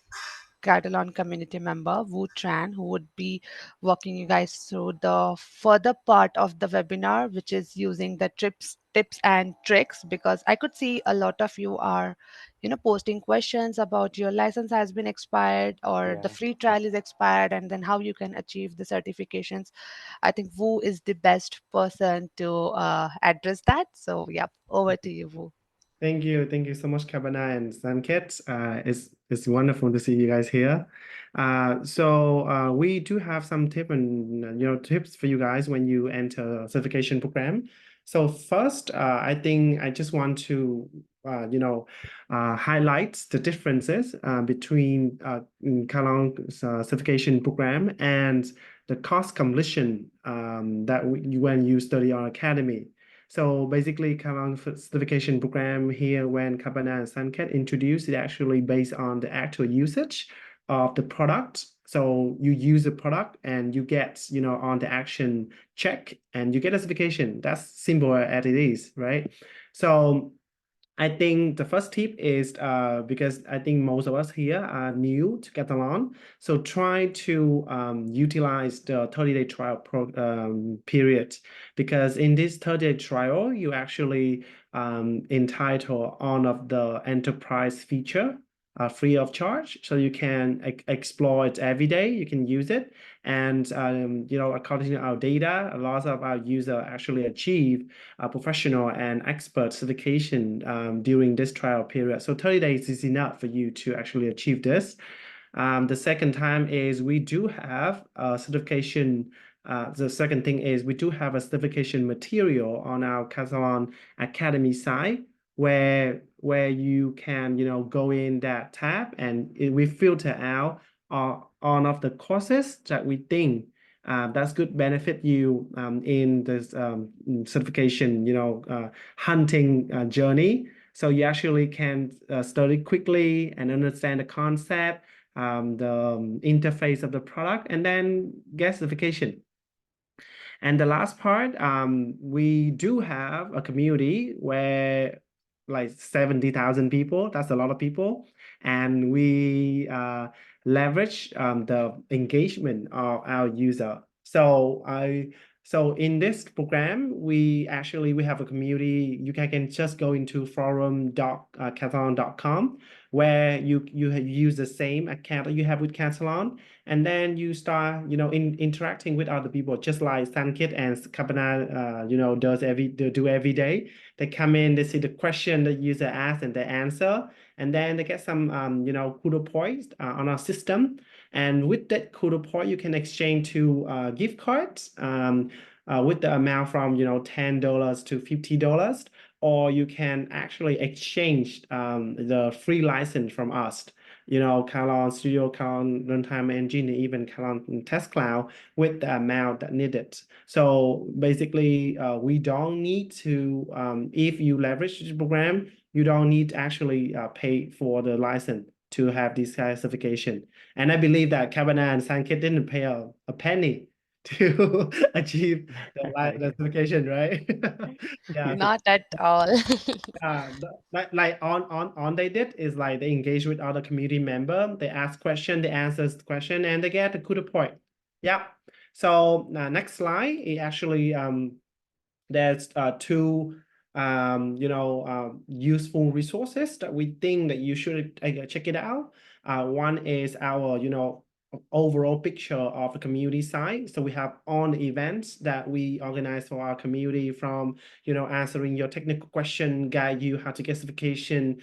Speaker 4: Catalan community member, Wu Tran, who would be walking you guys through the further part of the webinar, which is using the tips and tricks, because I could see a lot of you are, posting questions about your license has been expired or the
Speaker 3: Yeah.
Speaker 4: free trial is expired, and then how you can achieve the certifications. I think Wu is the best person to address that. So, yep, over to you, Wu.
Speaker 1: Thank you so much, Cabana and Sanket. It's wonderful to see you guys here. We do have some tips for you guys when you enter certification program. So first, I think I just want to highlight the differences between Katalon certification program and the course completion when you study our academy. So basically, Katalon certification program here, when Cabana and Sanket introduced, it actually based on the actual usage of the product. So you use the product and you get, on the action check and you get a certification. That's simple as it is, right? So I think the first tip is because I think most of us here are new to Catalan, so try to utilize the 30-day trial period, because in this 30-day trial, you actually entitle on of the enterprise feature free of charge, so you can explore it every day. You can use it, and according to our data, a lot of our users actually achieve professional and expert certification during this trial period. So 30 days is enough for you to actually achieve this. The second time is we do have a certification. The second thing is we do have a certification material on our Katalon Academy site where you can go in that tab and we filter out all of the courses that we think that's good benefit you in this certification hunting journey. So you actually can study quickly and understand the concept, the interface of the product, and then get certification. And the last part, we do have a community where like 70,000 people, that's a lot of people. And we leverage the engagement of our user. So in this program, we have a community. You can just go into forum.catalan.com where you use the same account you have with Catalan, and then you start interacting with other people, just like Sankit and Kapana do every day. They come in, they see the question the user asks and they answer, and then they get some kudo points on our system. And with that Kudo point, you can exchange to gift cards with the amount from $10 to $50, or you can actually exchange the free license from us. Katalon Studio, Katalon Runtime Engine, and even Katalon Test Cloud with the amount that needed. So basically, we don't need to, if you leverage this program, you don't need to actually pay for the license to have this certification. And I believe that Cabana and Sankit didn't pay a penny to achieve the certification, right? Yeah.
Speaker 4: Not at all.
Speaker 1: Like on they did is like they engage with other community member, they ask question, they answer the question, and they get a good point. Yeah. So next slide, it actually there's two useful resources that we think that you should check it out. One is our overall picture of the community side. So we have all the events that we organize for our community, from answering your technical question, guide you how to get certification,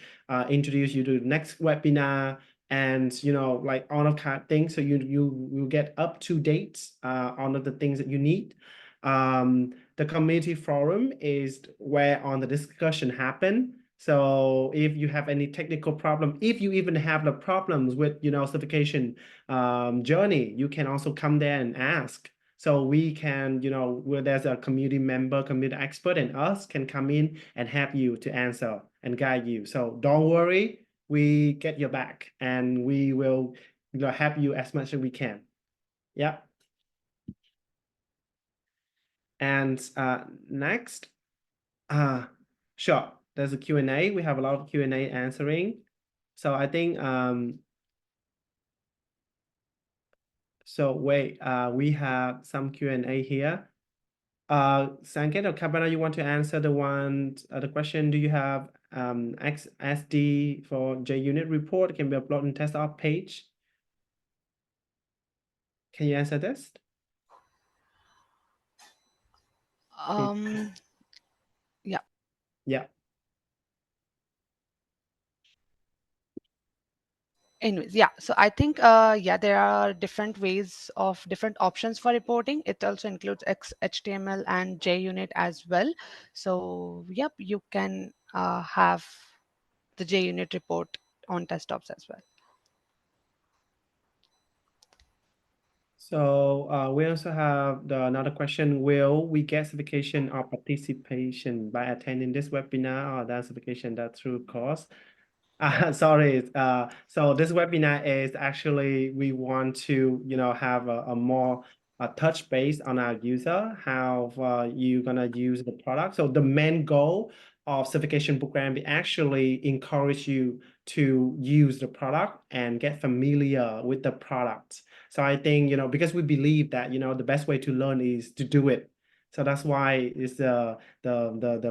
Speaker 1: introduce you to the next webinar, and like all of that things. So you get up to date on the things that you need. The community forum is where on the discussion happen. So if you have any technical problem, if you even have the problems with certification journey, you can also come there and ask. So we can, where there's a community member, community expert, and us can come in and help you to answer and guide you. So don't worry, we get your back, and we will help you as much as we can. Yeah. And next, sure, there's a Q&A. We have a lot of Q&A answering. So I think, so wait, we have some Q&A here. Sanket or Kabana, you want to answer the question? Do you have XSD for JUnit report can be uploaded in test off page? Can you answer this?
Speaker 4: Yeah.
Speaker 1: Yeah.
Speaker 4: Anyways, yeah. So I think, yeah, there are different options for reporting. It also includes HTML and JUnit as well. So, yep, you can have the JUnit report on desktops as well.
Speaker 1: So we also have another question. Will we get certification or participation by attending this webinar, or that certification that through course? Sorry. So this webinar is actually, we want to, have a more touch base on our user, how you gonna use the product. So the main goal of certification program is actually encourage you to use the product and get familiar with the product. So I think, because we believe that, the best way to learn is to do it. So that's why it's the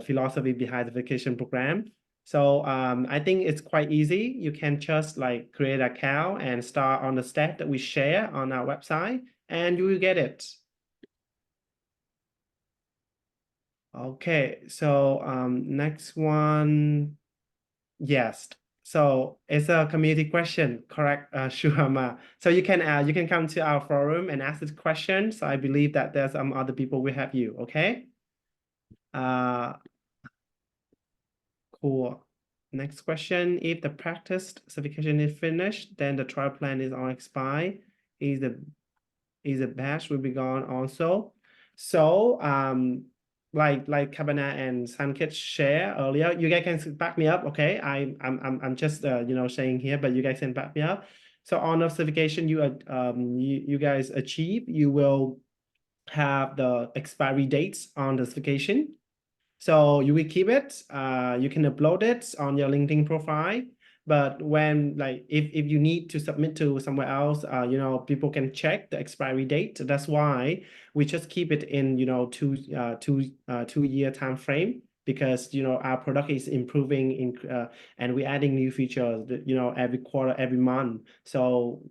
Speaker 1: philosophy behind the certification program. So I think it's quite easy. You can just like create an account and start on the step that we share on our website, and you will get it. Okay, so next one. Yes. So it's a community question, correct, Shuhama? So you can come to our forum and ask this question. So I believe that there's some other people will help you. Okay. Cool. Next question. If the practice certification is finished, then the trial plan is on expire. Is the batch will be gone also. So like Cabana and Sankit share earlier, you guys can back me up, okay? I'm just saying here, but you guys can back me up. So on the certification you guys achieve, you will have the expiry dates on the certification. So you will keep it, you can upload it on your LinkedIn profile. But when if you need to submit to somewhere else, people can check the expiry date. That's why we just keep it in 2-year time frame, because our product is improving and we're adding new features every quarter, every month. So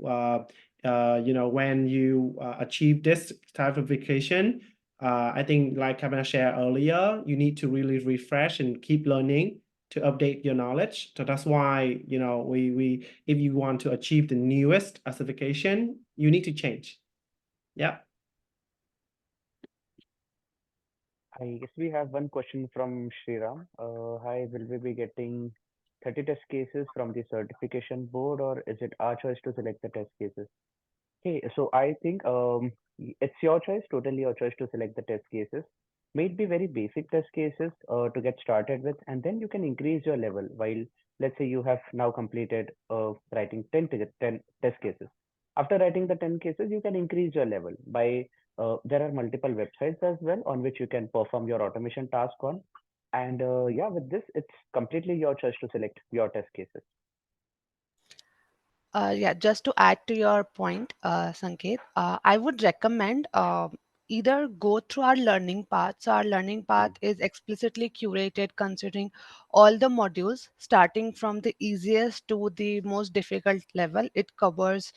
Speaker 1: when you achieve this type of vacation, I think like Kabana shared earlier, you need to really refresh and keep learning. to update your knowledge. So that's why, you know, we if you want to achieve the newest certification, you need to change. Yeah.
Speaker 3: I guess we have one question from Shriram. Hi, will we be getting 30 test cases from the certification board, or is it our choice to select the test cases? Okay, so I think it's your choice, totally your choice to select the test cases. May it be very basic test cases to get started with, and then you can increase your level. While let's say you have now completed writing 10 test cases. After writing the 10 cases, you can increase your level by there are multiple websites as well on which you can perform your automation task on. And yeah, with this, it's completely your choice to select your test cases.
Speaker 4: Yeah, just to add to your point, Sanket, I would recommend either go through our learning path. So our learning path is explicitly curated considering all the modules, starting from the easiest to the most difficult level. It covers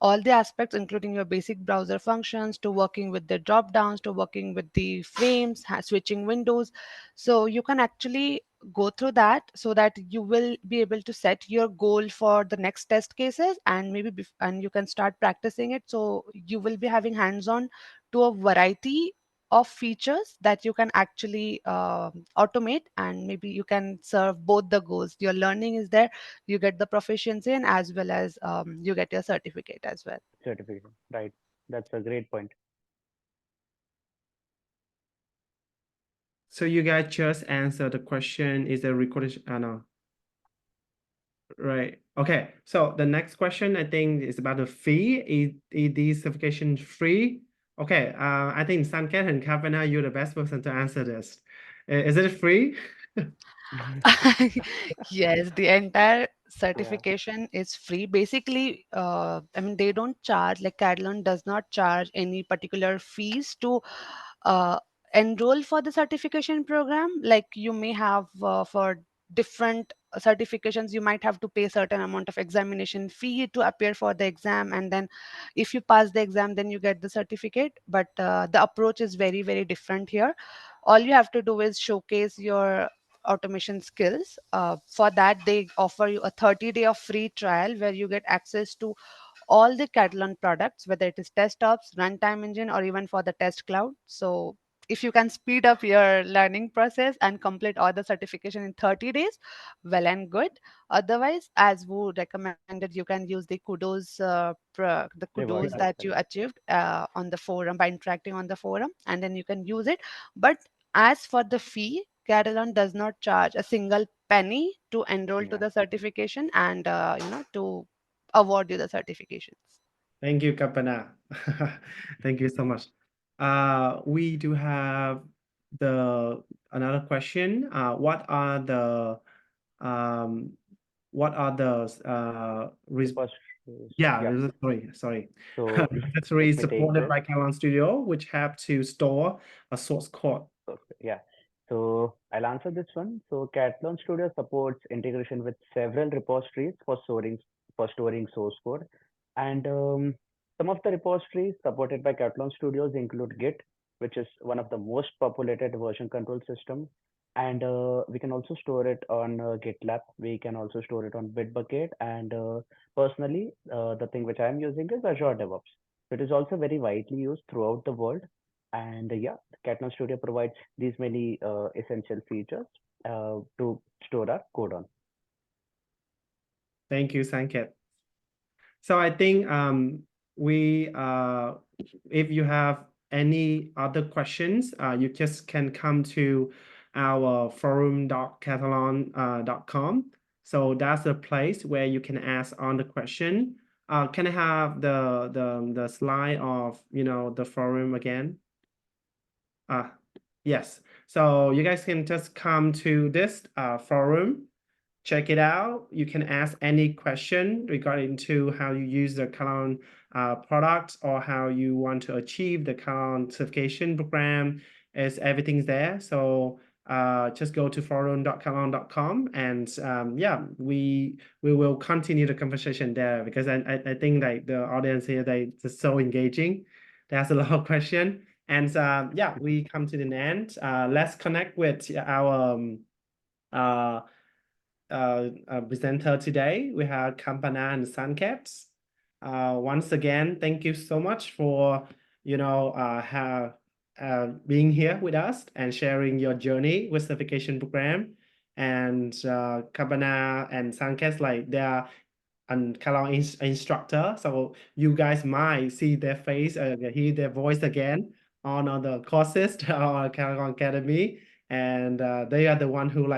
Speaker 4: all the aspects, including your basic browser functions, to working with the drop downs, to working with the frames, switching windows. So you can actually go through that so that you will be able to set your goal for the next test cases, and maybe and you can start practicing it, so you will be having hands on to a variety of features that you can actually automate, and maybe you can serve both the goals. Your learning is there, you get the proficiency, and as well as you get your certificate as well.
Speaker 3: Certification, right? That's a great point.
Speaker 1: So you guys just answer the question, is the recording, no. Right. Okay. So the next question I think is about the fee. Is the certification free? Okay. I think Sanket and Kavana, you're the best person to answer this. Is it free?
Speaker 4: Yes, the entire
Speaker 3: Yeah,
Speaker 4: certification is free. Basically, I mean, they don't charge, like Katalon does not charge any particular fees to uh, enroll for the certification program. Like you may have for different certifications, you might have to pay certain amount of examination fee to appear for the exam, and then if you pass the exam, then you get the certificate. But the approach is very, very different here. All you have to do is showcase your automation skills. For that, they offer you a 30-day of free trial where you get access to all the Katalon products, whether it is desktops, runtime engine, or even for the test cloud. So if you can speed up your learning process and complete all the certification in 30 days, well and good. Otherwise, as Wu recommended, you can use the the kudos
Speaker 3: rewards as
Speaker 4: that
Speaker 3: well.
Speaker 4: you achieved on the forum by interacting on the forum, and then you can use it. But as for the fee, Catalan does not charge a single penny to enroll to
Speaker 3: Yeah,
Speaker 4: the certification, and to award you the certifications.
Speaker 1: Thank you, Kapana. Thank you so much. We do have another question. Um, what are the
Speaker 3: repositories.
Speaker 1: yeah,
Speaker 3: Yeah,
Speaker 1: sorry.
Speaker 3: so let
Speaker 1: Repositories
Speaker 3: me take
Speaker 1: supported
Speaker 3: this.
Speaker 1: by Katalon Studio, which have to store a source code.
Speaker 3: Perfect. Yeah. So I'll answer this one. So Katalon Studio supports integration with several repositories for storing source code. And some of the repositories supported by Katalon Studios include Git, which is one of the most populated version control system. And we can also store it on GitLab. We can also store it on Bitbucket. And personally, the thing which I'm using is Azure DevOps. It is also very widely used throughout the world. And yeah, Katalon Studio provides these many essential features to store our code on.
Speaker 1: Thank you, Sanket. So I think we if you have any other questions, you just can come to our forum.katalon.com. So that's the place where you can ask on the question. Can I have the slide of the forum again? Yes. So you guys can just come to this forum, check it out. You can ask any question regarding to how you use the Katalon product or how you want to achieve the Katalon certification program. Everything's there. So just go to forum.katalon.com and yeah, we will continue the conversation there because I think like the audience here, they just so engaging. There's a lot of question. And yeah, we come to the end. Let's connect with our presenter today. We have Kampana and Sanket. Once again, thank you so much for being here with us and sharing your journey with certification program. And Kampana and Sanket, like they are and Katalon instructor, so you guys might see their face, hear their voice again on the courses or Katalon Academy, and they are the one who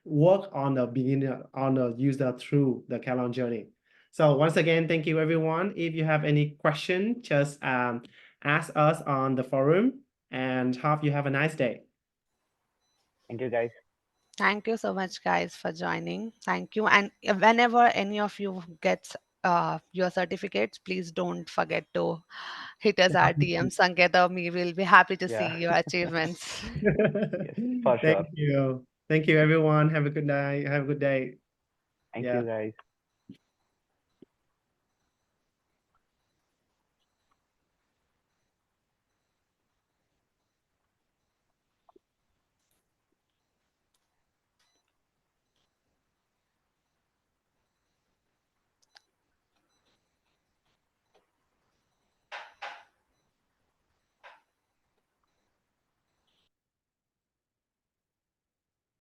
Speaker 1: work on the beginner, on the user through the Katalon journey. So once again, thank you everyone. If you have any question, just ask us on the forum, and hope you have a nice day.
Speaker 3: Thank you, guys.
Speaker 4: Thank you so much, guys, for joining. Thank you. And whenever any of you gets your certificates, please don't forget to hit us our DM. Sanket or me will be happy to see
Speaker 3: Yeah.
Speaker 4: your achievements.
Speaker 3: Yes, for sure.
Speaker 1: Thank you. Thank you, everyone. Have a good night. Have a good day.
Speaker 3: Thank
Speaker 1: Yeah.
Speaker 3: you, guys.